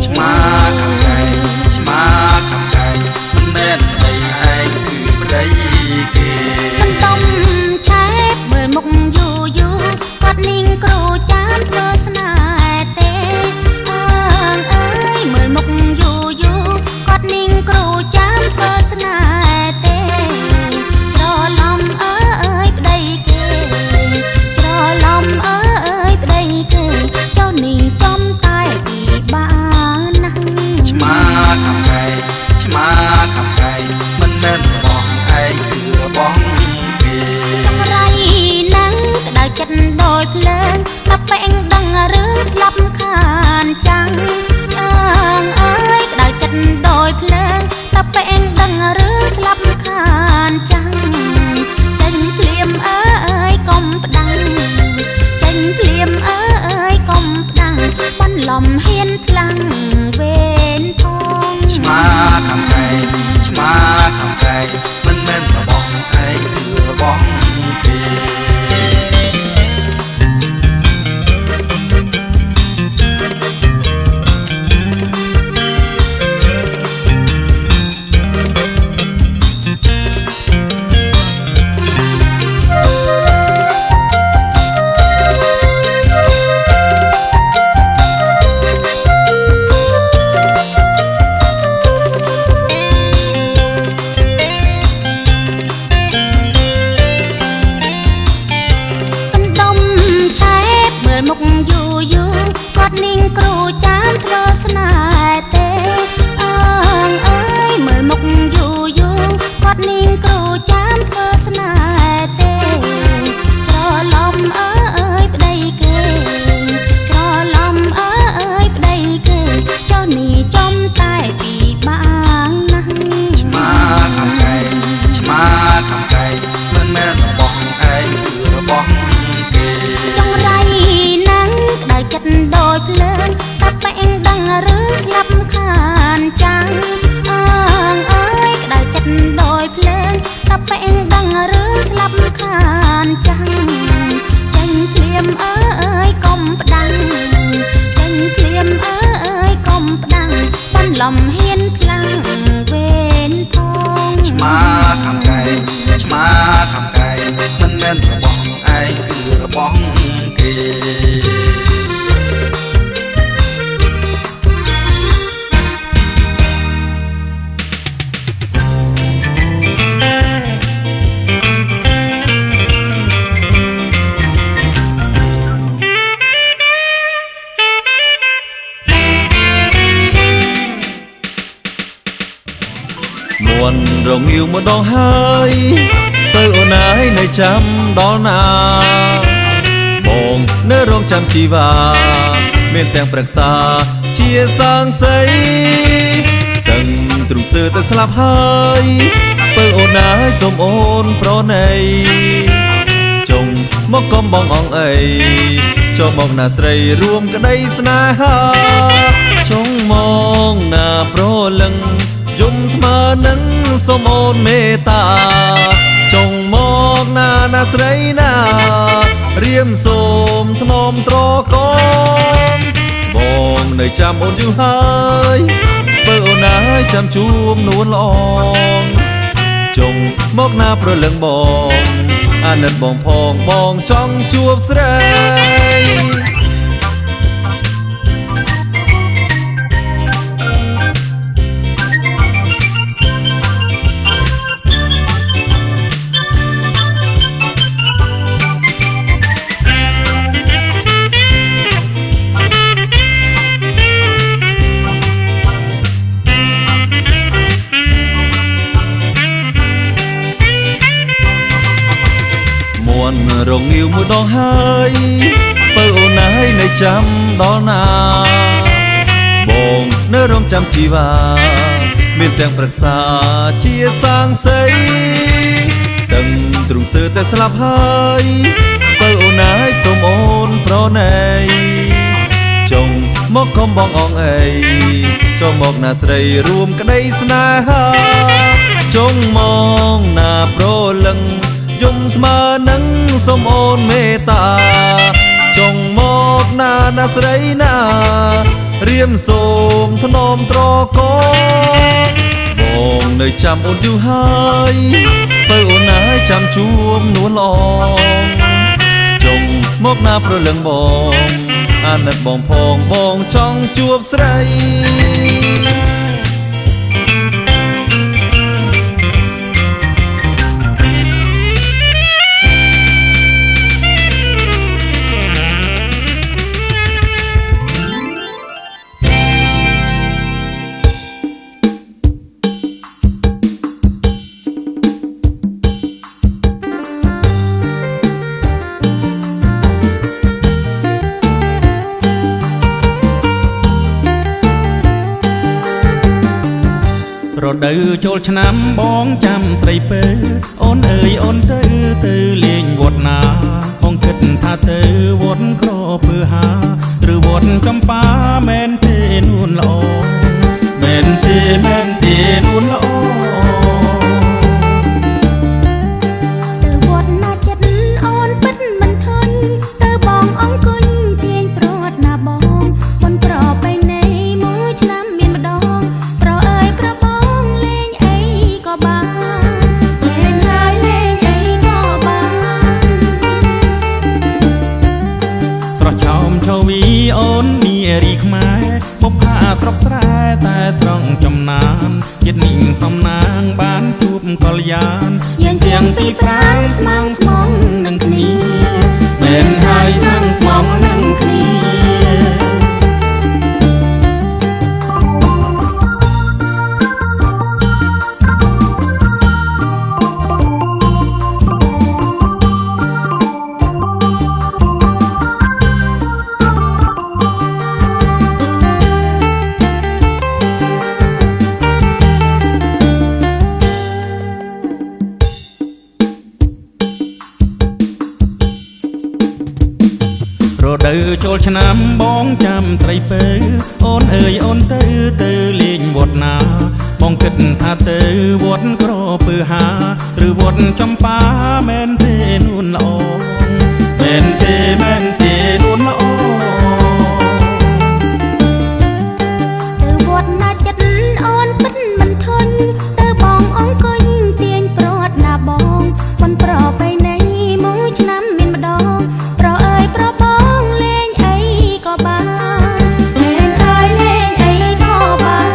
ឆ្មាខាំកែឆ្មាខាំកែមិនមែនប្តីឯងគឺប្តីគេតំមើលមុខយូយូគាត់នាងគ្រូចាំធ្វើស្នេហ៍ទេអើយមើលមុខយូយូគាត់នាងគ្រូចាំធ្វើស្នេហ៍ទេច្រឡំអើយប្តីគេច្រឡំអើយប្តីគេចុះនាងចំតែពីបានណាស់ឆ្មាខាំកែឆ្មាខាំកែមិនមែនរបស់ឯងគឺរបស់ចិត្តដោយភ្លើងតែពេងដឹងរឿងស្លាប់ខានចាំងអើយក្តៅចិត្តដោយភ្លើងតែពេងដឹងរឿងស្លាប់ខានចាំងចេញភ្លាមអើយកុំផ្ដាំងចេញភ្លាមអើយកុំផ្ដាំងបន្លំហ៊ានខ្លាំងវេនផងឆ្មាខាំកែឆ្មាខាំកែមិនមែនរបស់ឯងគឺរបស់គេលំហ៊ានខ្លាំងវេនផងឆ្មាខាំកែឆ្មាខាំកែមិនមែនរបស់ឯងគឺរបស់គេរងយូរម្ដងហើយទៅអូនអើយនៅចាំដល់ណាបងនៅរងចាំជីវ៉ាមានទាំងប្រឹក្សាជាសាងសីទាំងទ្រុងស្ទើរទៅស្លាប់ហើយទៅអូនអើយសូមអូនប្រណីចុងមកកុំបងអងអីចូលមកណាស្រីរួមក្តីស្នេហាចុងមកណាប្រលឹងយ มថ្មើនឹងសូមអូនមេត្តាចុងមកណាស្រីណារៀមសូមថ្នមត្រកងបងនៅចាំអូនយូរហើយបើអូនហើយចាំជួបនួនល្អចុងមកណាប្រលឹងបងអាណិតបងផងបងចង់ជួបស្រីរងងាវមួយដងហើយបើអូនហើយនៅចាំដល់ណាបងនៅរងចាំជីវាមានទាំងប្រឹក្សាជាសាងសីដឹងទ្រង់ស្ទើរតែស្លាប់ហើយបើអូនហើយសូមអូនប្រណីចុងមកខំបងអងអីចូលមកណាស្រីរួមក្តីស្នេហាចុងមកណាប្រលឹងយំថ្មើនឹងសូមអូនមេត្តាចុងមកណាស្រីណារៀមសូមថ្នមត្រកងបងនៅចាំអូនយូរហើយបើអូនហើយចាំជួបនួនល្អចុងមកណាប្រលឹងបងអាណិតបងផងបងចង់ជួបស្រីរដូវចូលឆ្នាំបងចាំស្រីពើអូនអើយអូនទៅលេងវត្តណាបងគិតថាទៅវត្តក្រពើហាឬវត្តចំបាមែនទេនួនល្អមែនទេនួនល្អទៅវត្តណាចិត្តអូនពិតមិនធន់ទៅបងអង្គុញទាញព្រាត់ណាបងមិនប្របីនៃមួយឆ្នាំមានម្ដងប្រអើយក្របងលេងអីក៏បានលេងហើយលេងអីក៏បានស្រស់ឆោមឆោវីអូននារីខ្មែរបុប្ផាស្រុកស្រែតែស្រង់ចំណានចិត្តនេះសំណាងបានជួបកល្យានយើងទាំងពីរប្រាណស្មងនឹងគ្នាមែនហើយស្មងនឹងគ្នារដូវចូលឆ្នាំបងចាំស្រីពើអូនអើយអូនទៅលេងវត្តណាបងគិតថាទៅវត្តក្រពើហាឬវត្តចំបាមែនទេនួនល្អមែនទេនួនល្អទៅវត្តណាចិត្តអូនពិតមិនធន់ទៅបងអង្គុញទាញព្រាត់ណាបងមិនប្របីនៃមួយឆ្នាំមានម្ដងប្រអើយប្របងលេងអីក៏បានលេងហើយលេងអីក៏បាន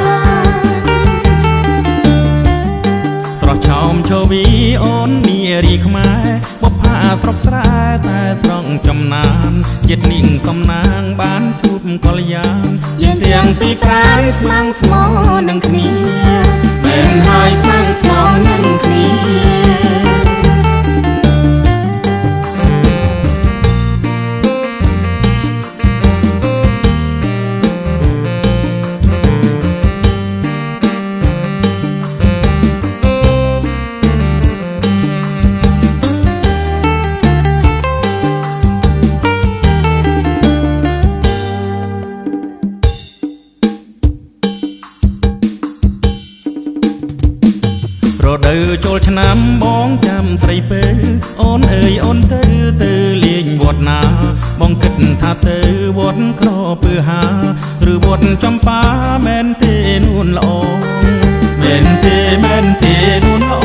ស្រស់ឆោមឆោវីអូននារីខ្មែរបុប្ផាស្រុកស្រែតែស្រង់ចំណានចិត្តនេះសំណាងបានជួបកល្យានយើងទាំងពីរប្រាណស្មងនឹងគ្នាមែនហើយស្មងនឹងគ្នា ដូវចូលឆ្នាំបងចាំស្រីពើអូនអើយអូនទៅលេងវត្តណាបងគិតថាទៅវត្តក្រពើហាឬវត្តចំប៉ាមែនទេនួនល្អមែនទេនួនល្អ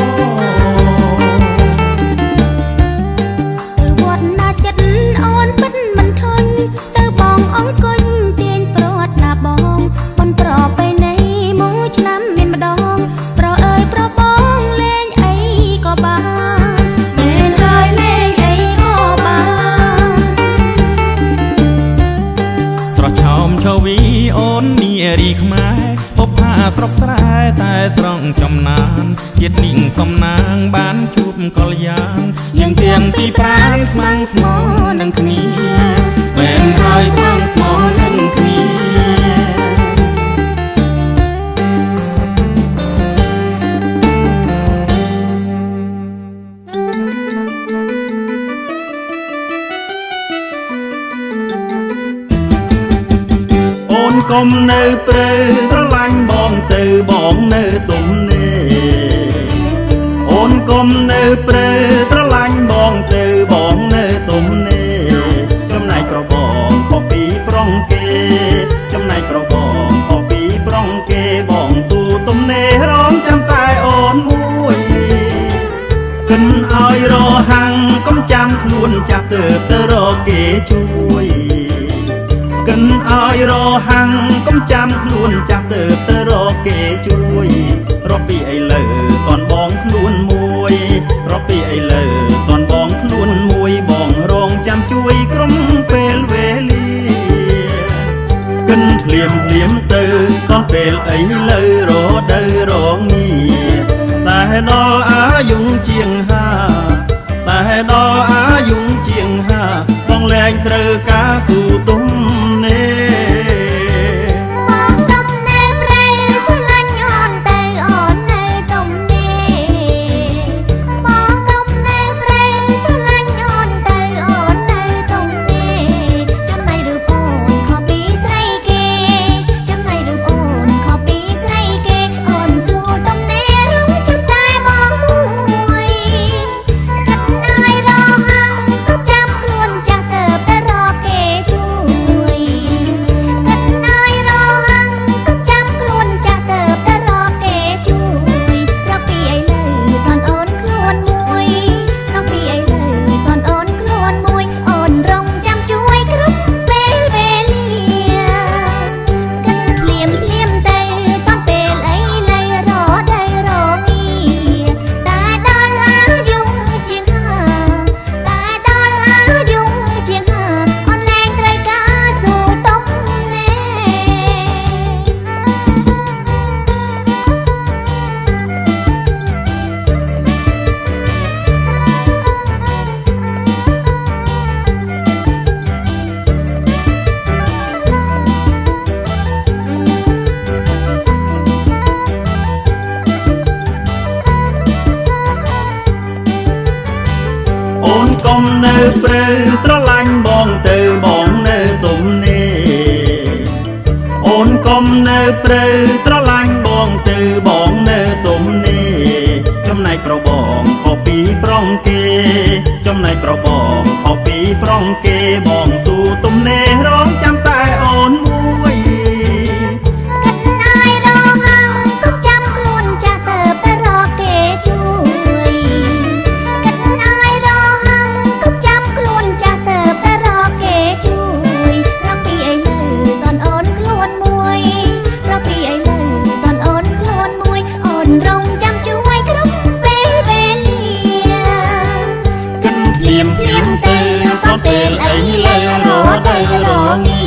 ទៅវត្តណាចិត្តអូនពិតមិនធន់ទៅបងអង្គុយទាញប្រត់ណាបងប៉ុនប្របីនៃមួយឆ្នាំមានម្ដងប្រអើយប្របងលេងអីក៏បានមែនហើយលេងអីក៏បានស្រស់ឆោមឆវីអូននារីខ្មែរពបផាស្រុកស្រែតែស្រង់ចំណានជាតិនាងសំណាងបានជួបកល្យានយើងទាំងពីរប្រាណស្មាំងស្មោនឹងគ្នាមែនហើយស្មាំងស្មោនឹងគ្នាអូនកុំនៅព្រៃស្រឡាញ់បងទៅបងនៅទុំនេអូនកុំនៅព្រៃស្រឡាញ់បងទៅបងនៅទុំនេចំណែកប្របងខុសពីប្រុងគេចំណែកប្របងខុសពីប្រុងគេបងទូទុំនេរងចាំតែអូនមួយគិនឲ្យរហាំងកុំចាំខ្លួនចាស់ទៅរកគេជួយកិនឲ្យរហាំងកុំចាំខ្លួនចាស់ទៅរកគេជួយរកពីឥឡូវតនបងខ្លួនមួយរកពីឥឡូវតនបងខ្លួនមួយបងរងចាំជួយក្រុមពេលវេលាកិនភ្លាមទៅតោះពេលឥឡូវរដូវរងាតែដល់អាយុជាងតែដល់អាយុជាងបងលែងត្រូវការស៊ូទុំនេបងទុំនេព្រៃស្រឡាញ់អូនទៅអូននៅទុំនេបងទុំនេព្រៃស្រឡាញ់អូនទៅអូននៅទុំនេចំណៃរូបអូនខុសពីស្រីគេចំណៃរូបអូនខុសពីស្រីគេអូនស៊ូទុំនេរងចាំតែបងមួយគិតឲ្យរហាំងក៏ចាំខ្លួនចាស់ទៅរកគេជួយគិតឲ្យរហាំងក៏ចាំខ្លួនចាស់ទៅរកគេជួយរកពីឥឡូវតនអូនខ្លួនមួយរកពីឥឡូវតនអូនខ្លួនមួយអូនរងចាំជួយគ្រប់ពេលវេលាគិតភ្លាមទៅតនពេលឥឡូវរដូវរងាតែដល់អាយុជាងតែដល់អាយុជាងអូនលែងត្រូវការស៊ូទុំនេអូនកុំនៅព្រៃស្រឡាញ់បងទៅបងនៅទុំនេអូនកុំនៅព្រៃស្រឡាញ់បងទៅបងនៅទុំនេចំណែកប្របងខុសពីប្រុងគេចំណែកប្របងខុសពីប្រុងគេបងស៊ូទុំនេរងចាំតែអូនមួយគិតឲ្យរហាំងក៏ចាំខ្លួនចាស់ទៅរកគេជួយគិតឲ្យរហាំងក៏ចាំខ្លួនចាស់ទៅរកគេជួយរកពីឥឡូវតនអូនខ្លួនមួយរកពីឥឡូវតនអូនខ្លួនមួយអូនរងចាំជួយគ្រប់ពេលវេលាគិតភ្លាមទៅតនពេលឥឡូវរដូវរងា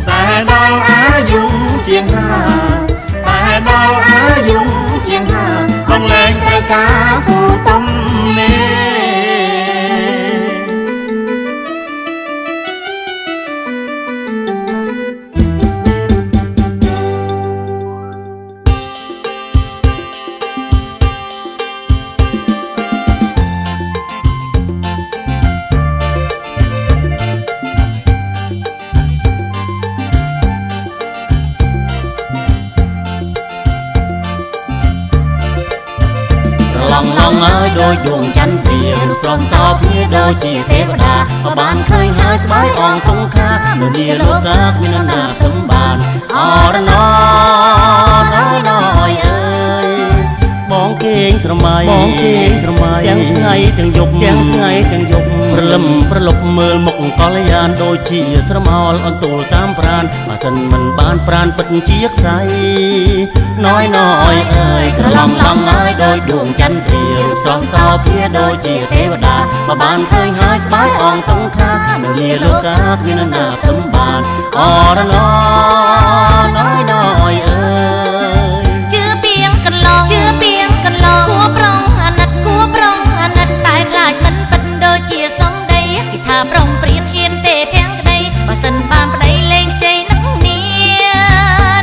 តែដល់អាយុជាងតែដល់អាយុជាងបងលែងត្រូវការស៊ូទុំនេ องลองเอ้ยโดยดวงจันทร์เปรียรูปทรงสอบเพียโดยจีเทวดาบ้านเคยหายสบายอ่องตรงค่าโดยเดียโลกามีนานาถึงบ้านอรนอน้อยน้อยเอ้ยมองเก่งสมัยទាំងថ្ងៃទាំងយប់ប្រលឹមប្រលប់មើលមុខកល្យានដូចជាស្រមោលអន្ទូលតាមប្រានបើសិនមិនបានប្រានពិតជាខ្សែน้อยน้อยเอ้ยក្រឡងឡងហើយដោយដួងចន្ទ្រារូបស្រស់សោភាដូចជាទេវតាបើបានឃើញហើយស្បាយអងតុងខានៅលាលោកាគ្មានណាព្រមបានអរណน้อยน้อยเอ้ยជឿពីងកន្លងគួប្រងអាណិតតែខ្លាចមិនពិតដូចជាសំដីគេថាប្រុងព្រៀនហ៊ានទេភាំងក្តីបើសិនបានប្តីលេងខ្ចីនឹកនី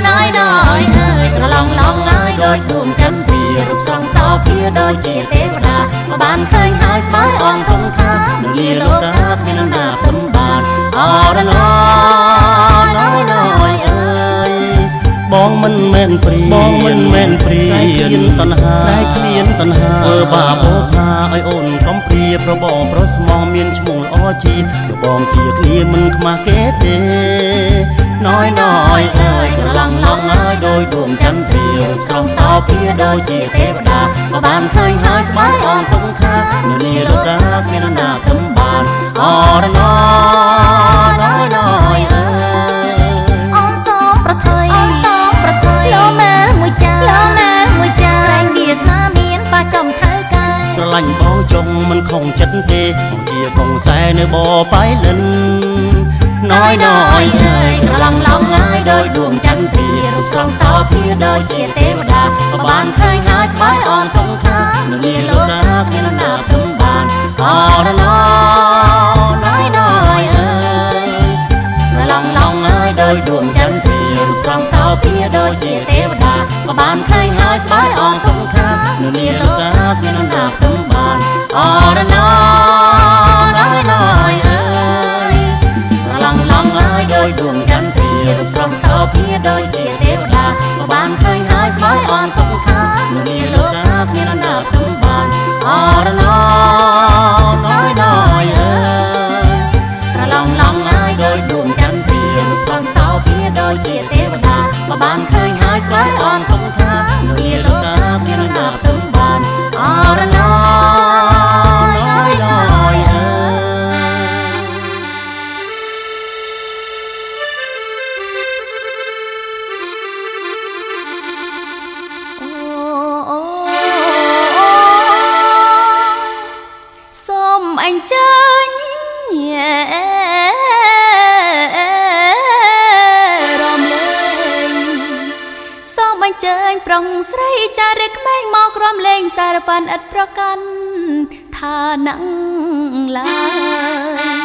น้อยน้อยเอ้ยក្រឡងឡងហើយដោយដួងចន្ទ្រារូបស្រស់សោភាដូចជាទេវតាបើបានឃើញហើយស្បាយអងតុងខានៅលាលោកាគ្មានណាព្រមបានអរណน้อยน้อยเอ้ยបងមិនមែនព្រាស្រែឃ្លានតណ្ហាធ្វើបាបោផាឲ្យអូនកំព្រាប្របងប្រុសស្មងមានឈ្មោះល្អជីប្របងជាគ្នាមិនខ្មាស់គេទេน้อยน้อยเอ้ยក្រឡងឡងហើយដោយដួងចន្ទ្រារូបស្រស់សោភាដូចជាទេវតាបើបានឃើញហើយស្បាយអងតុងខានៅលាលោកាគ្មានណាព្រមបានអរណน้อยน้อยเอ้ยអូនសោប្រថុយលោម៉ែមួយចាតែងវាស្នាមានប៉ាចំថៅកាយស្រឡាញ់បងចុងមិនខំចិត្តទេបងជាកងសែនៅបបៃលិនน้อยน้อยเอ้ยក្រឡងឡងហើយដោយដួងចន្ទ្រារូបស្រស់សោភាដូចជាទេវតាបើបានឃើញហើយស្បាយអងតុងខានៅលាលោកាគ្មានណាព្រមបានអរណน้อยน้อยเอ้ยក្រឡងឡងហើយដោយដួងចន្ទ្រារូបស្រស់សោភាដូចជាទេវតាបើបានឃើញហើយស្បាយអងតុងខានៅលាលោកាគ្មានណាព្រមបានអរណน้อยน้อยเอ้ยឡងឡងហើយដោយដួងចន្ទ្រារូបស្រស់សោភាដូចជាទេវតាបើបានឃើញហើយស្បាយអងតុងខានៅលាលោកាគ្មានណាព្រមបានអរណน้อยน้อยเอ้ยក្រឡងឡងហើយដោយដួងចន្ទ្រារូបស្រស់សោភាដូចជាទេវតាបើបានឃើញហើយស្បាយអងតុងខានៅលាលោកាគ្មានណាព្រមបានអរណน้อยน้อยเอ้ยសូមអញ្ជើញរំលែងសូមអញ្ជើញប្រុងស្រីចារិកក្មេងមករំលែងសារប៉ាន់ឥតប្រកាន់ឋានៈឡើយ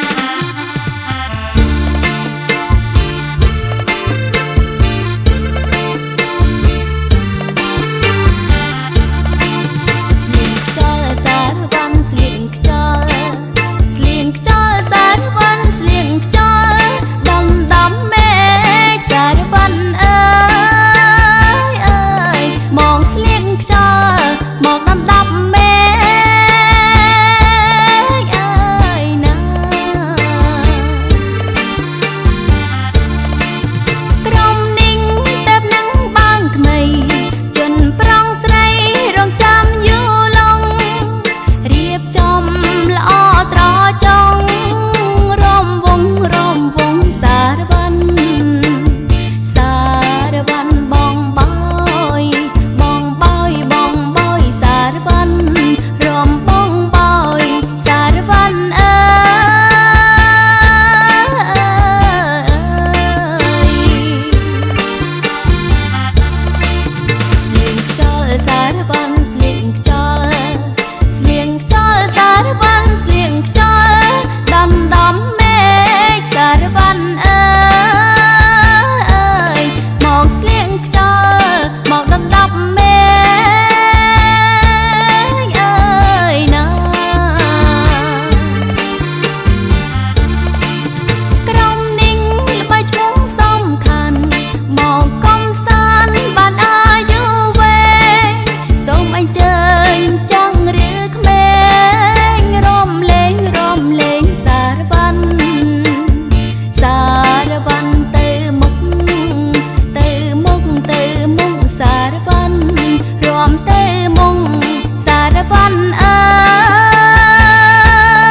នអើ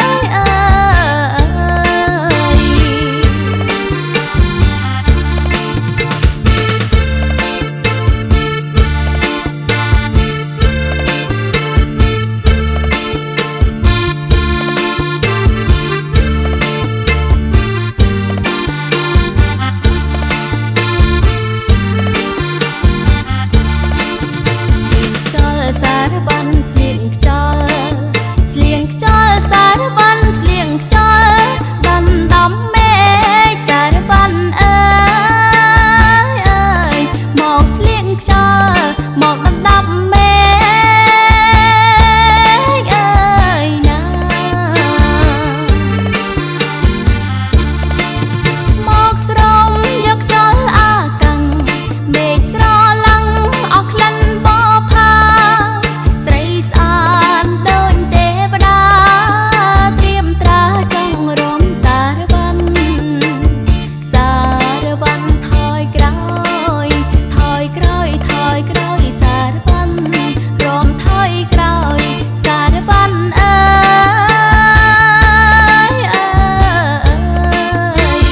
យអើយ សារវ៉ាន់ស្លៀងខ្យល់ស្លៀងខ្យល់សារវ៉ាន់ស្លៀងខ្យល់ដំដំមេឃសារវ៉ាន់អើយអើយមកស្លៀងខ្យល់មកដំដំមេឃអើយណាមកស្រោមយកខ្យល់អាកាំងមេឃស្រឡំអស់ក្លិនបផា ស្រីស្អាតដូចទេវតាត្រៀមត្រាចង់រំសារវ៉ាន់សារវ៉ាន់ថយក្រោយថយក្រោយថយក្រោយសារវ៉ាន់រំថយក្រោយសារវ៉ាន់អើយអើយ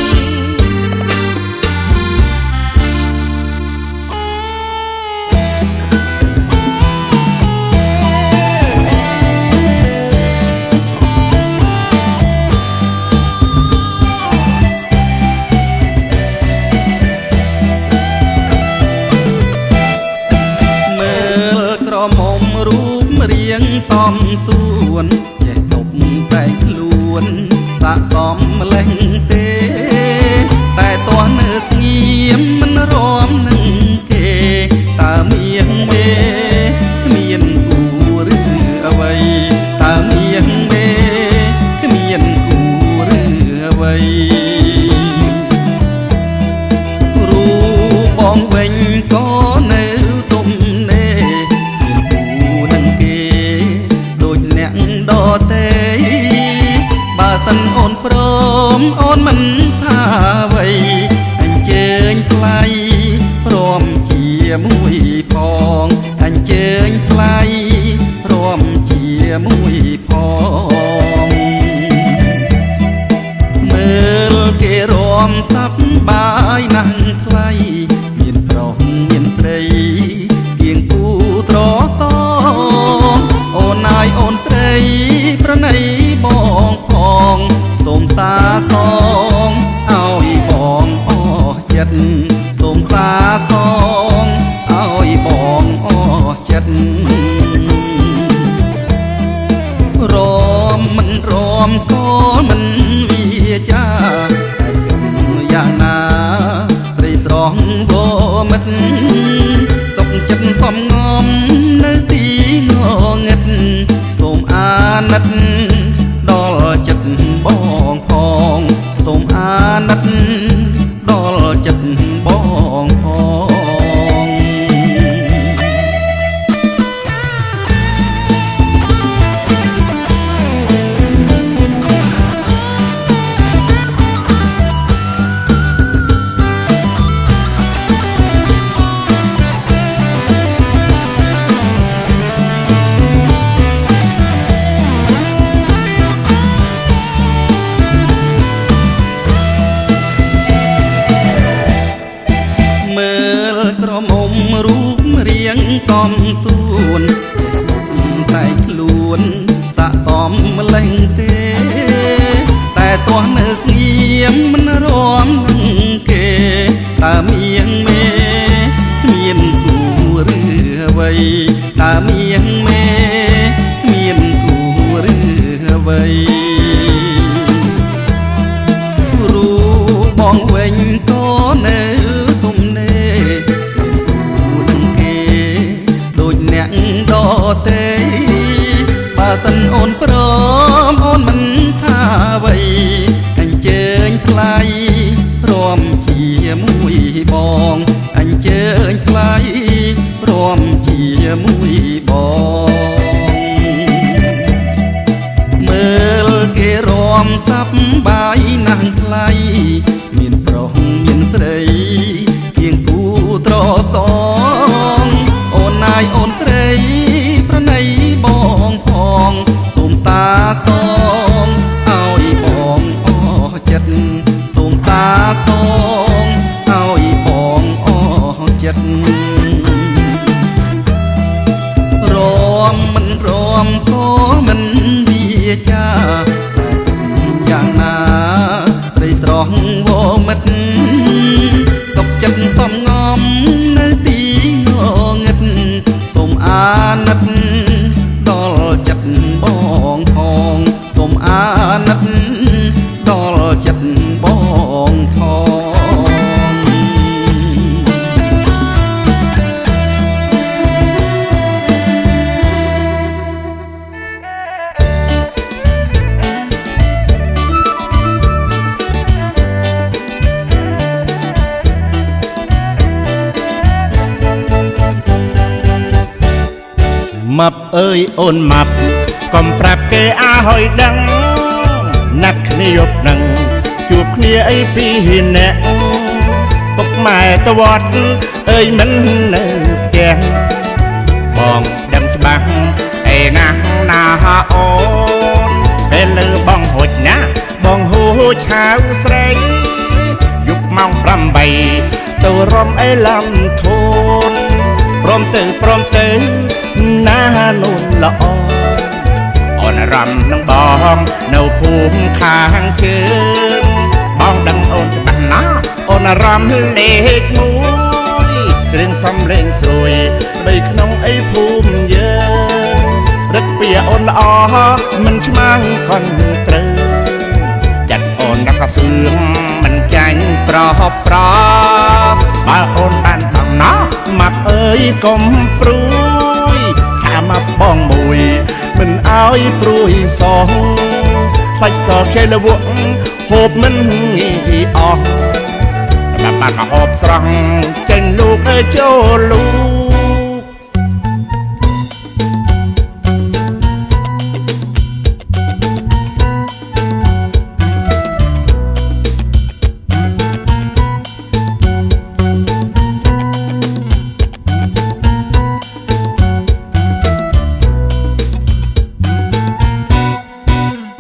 មើលក្រមុំរូបរាងសមសួនចេះតុបតែខ្លួនស័កសមម្លេះទេតែទាស់នៅស្ងៀមមិនរមនឹងគេតើមៀងមេគ្មានគូឬអ្វីតើមៀងមេគ្មានគូឬអ្វីរូបបងវិញក៏នៅទុំនេមានគូនឹងគេដូចអ្នកដតេបើសិនអូនព្រមអូនមិនថាអ្វីអញ្ជើញថ្លៃព្រមជាមួយផងអញ្ជើញថ្លៃព្រមជាមួយផងមើលគេរំសប្បាយណាស់ថ្លៃមានប្រុសមានស្រីគៀងគូត្រសងអូនអាយអូនស្រីប្រណីបងផងសូមសាសងឲ្យបងអស់ចិត្តសូមសាសងឲ្យបងអស់ចិត្តរមមិនរមក៏មិនវាចាតែយំយ៉ាងណាស្រីស្រស់វមិត្តសុខចិត្តសំងំនៅទីងងឹតសូមអាណិតដល់ចិត្តបងផងសូមអាណិតដល់ចិត្តបងផង សមសួនតែខ្លួនស័កសមម្លេះទេតែទាស់នៅស្ងៀមមិនរមនឹងគេតើមៀងមេគ្មានគូឬអ្វីតើមៀងមេគ្មានគូឬអ្វីរូបបងវិញក៏នៅទុំនេអ្នកដតេបើសិនអូនព្រមអូនមិនថាអ្វីអញ្ជើញថ្លៃព្រមជាមួយបងអញ្ជើញថ្លៃព្រមជាមួយបងមើលគេរំសប្បាយណាស់ថ្លៃមានប្រុសមានស្រីគៀងគូត្រសងអូនណាយអូនស្រីប្រណីបងផង មិត្តសុខចិត្តសំងំនៅទីងងឹតសូមអាណិតដល់ចិត្តបងផងសូមអាណិតដល់ចិត្តបងផងម៉ាប់អើយអូនម៉ាប់កុំប្រាប់គេឲ្យដឹងណាត់គ្នាយប់នឹងជួបគ្នាអីពីអ្នកពុកម៉ែតវត្តអើយមិននៅផ្ទះបងដឹងច្បាស់អេណាស់ណាអូនពេលលើបងហួចណាបងហួចឆាវស្រីយប់ម៉ោង8ទៅរំអេឡំធូនព្រមទៅណានូនល្អអូនរំនឹងបងនៅភូមិខាងជើងបងដឹងអូនច្បាស់ណាស់អូនរំលេខ1គ្រឿងសំលេងស្រួយបីក្នុងអីភូមិយើងរឹកពីអូនល្អមិនឆ្មាំងកន់ត្រូវចាត់អូនដាក់កសឿងមិនចាញ់ប្រហបប្របើអូនបានបងណាម៉ាប់អើយកុំព្រួយថាមកបងមួយមិនអើយព្រួយសោះសាច់សខ្ចីលវក់ហូបមិនងាយអស់តែបាត់មកហូបស្រស់ចេញលោកអើចូលលោក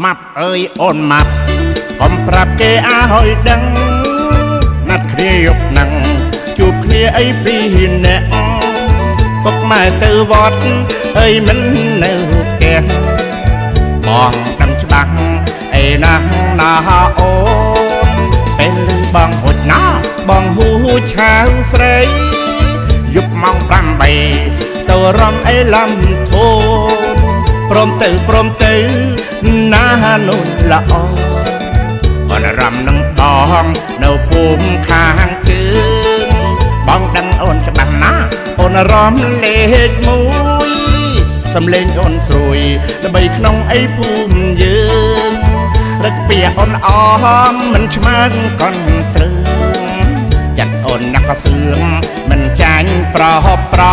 ម៉ាប់អើយអូនម៉ាប់កុំប្រាប់គេឲ្យដឹងណាត់គ្នាយប់នឹងជួបគ្នាអីពីអ្នកពុកម៉ែទៅវត្តអើយមិននៅផ្ទះបងដឹងច្បាស់អីណាស់ណាអូនពេលលឺបងហួចណាបងហួចឆាវស្រីយប់ម៉ោង8ទៅរំអីឡំធូនព្រមទៅណានូនល្អអូនរំនឹងបងនៅភូមិខាងជើងបងដឹងអូនច្បាស់ណាស់អូនរំលេខ1សំលេងអូនស្រួយល្បីក្នុងអីភូមិយើងរឹកពីអូនអមមិនឆ្មាំងកន់ត្រូវចាត់អូនដាក់កសឿងមិនចាញ់ប្រហបប្រ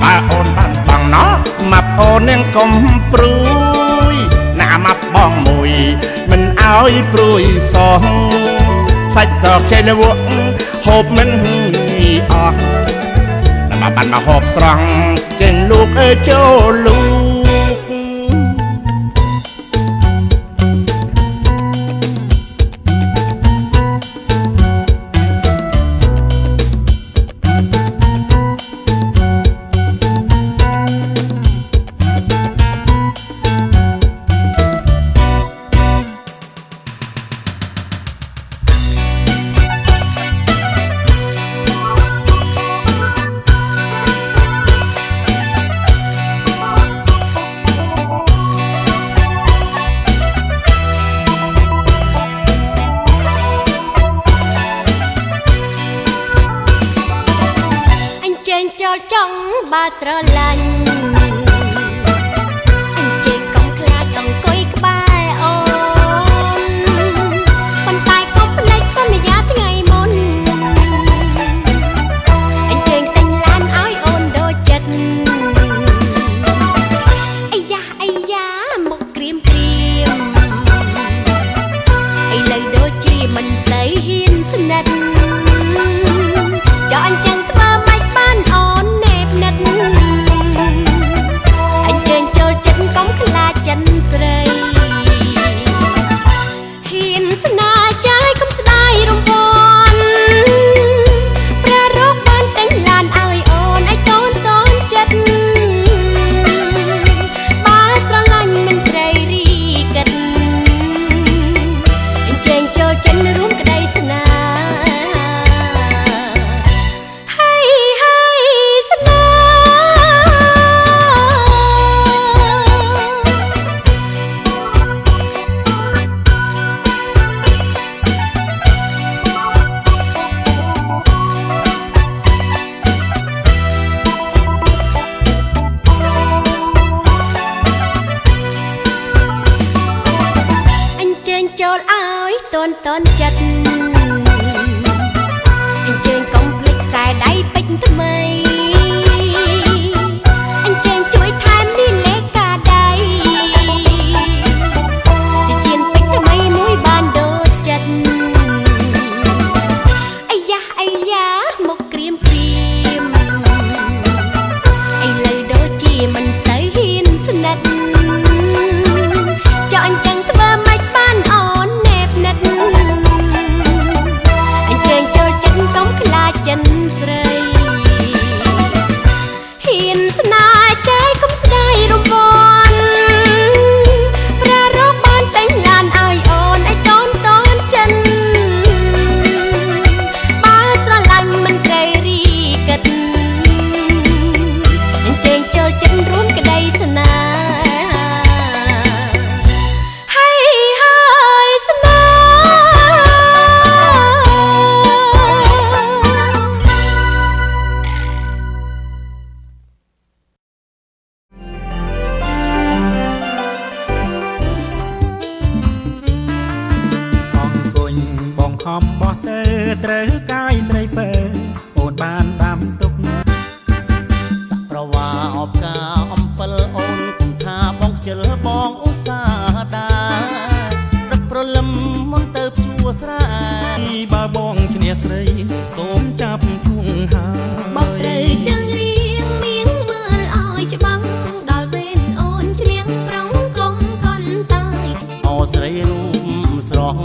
បើអូនបានបងណោះម៉ាប់អូននឹងកុំព្រួយណាម៉ាប់បងមួយមិនអើយព្រួយសោះសាច់សខ្ចីលវក់ហូបមិនងាយអស់តែបានមកហូបស្រស់ចេញលោកអើចូលលោកចូលចង់បាស្រឡាញ់អញ្ជើញកុំខ្លាចអង្គុយក្បែរអូនប៉ុន្តែកុំភ្លេចសន្យាថ្ងៃមុនអញ្ជើញទិញឡានឲ្យអូនដូចចិត្តអាយ៉ាមកក្រៀមឥឡូវដូចជាមិនស្អីហ៊ានស្និទ្ធចោះអញ្ចឹងធ្វើម៉េចបានអូនណែបណាត់ នតនចិត្តអញ្ជើញកុំភ្លេចខ្សែដៃពេជ្រថ្មីអញ្ជើញជួយថែមនេះលេខការដៃជាជាពេជ្រថ្មីមួយបានដូចចិត្តអាយ៉ាមកក្រៀមឥឡូវដូចជាមិនសូវហ៊ានស្និទ្ធចង់អញ្ចឹងធ្វើម៉េចបានអូនណែបណិតអញ្ជើញចូលចិត្តកុំខ្លាចចិនស្រីហ៊ានស្នេហ៍ใจកុំស្ដាយរង្វាន់ប្រារព្ធបានតែងឡានឲ្យអូនឲ្យកូនតនចិនបើស្រឡាញ់មិនត្រូវរីកិតអញ្ជើញចូលចិត្តរួមក្តីស្នេហ៍ស្នេហ៍អង្គុញបងខំបោះទៅត្រូវកាយស្រីពើអូនបានតាមទុកសប្រវាអបការអំពិលអូនគុំថាបងខ្ជិលបងឧស្សាហ៍ដាព្រឹកព្រលឹមមុនទៅជួស្រាយបើបងគ្នាស្រីសូមចាប់គួងហើបយកត្រូវជើងរៀងមៀងមើលឲ្យច្បាំងដល់វេនអូនឆ្លៀងប្រងកុំកន់តាយអូស្រីរូបស្រស់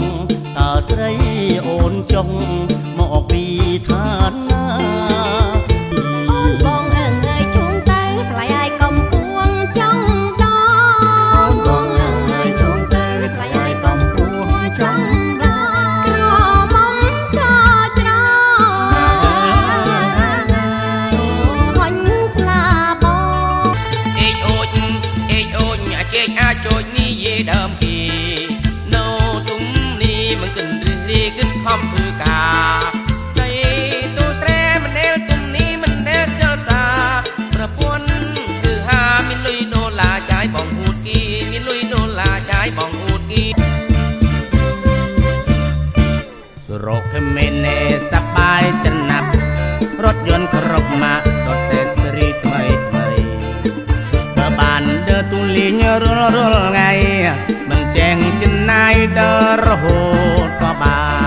តើស្រីអូនចង់មកពីឋានណាអូនបងអើយជូនទៅថ្លៃឲ្យកុំពួងចង់ដល់អូនបងអើយជូនទៅថ្លៃឲ្យកុំពួងចង់ដល់ក្រមុំចោច្រចូលហុញស្លាបងអេកអូចអាជែកអាចចូលនេះយេដើមគេនៅទុំនេះមិនគិនរឹងរីគិនខំធ្វើការនៃទូស្រែមិនដែលទុំនេះមិនដែលស្គាល់សាប្រពន្ធគឺហាមានលុយដុល្លារចាយបងអួតគីមានលុយដុល្លារចាយបងអួតគីរកខមេនេសបាយចំណាប់រថយន្តគ្រប់ម៉ាកសុទ្ធតែសេរីថ្មីបើបានដើរទូលេងរាល់ថ្ងៃមិនចែងចំណាយដើររហូតក៏បាន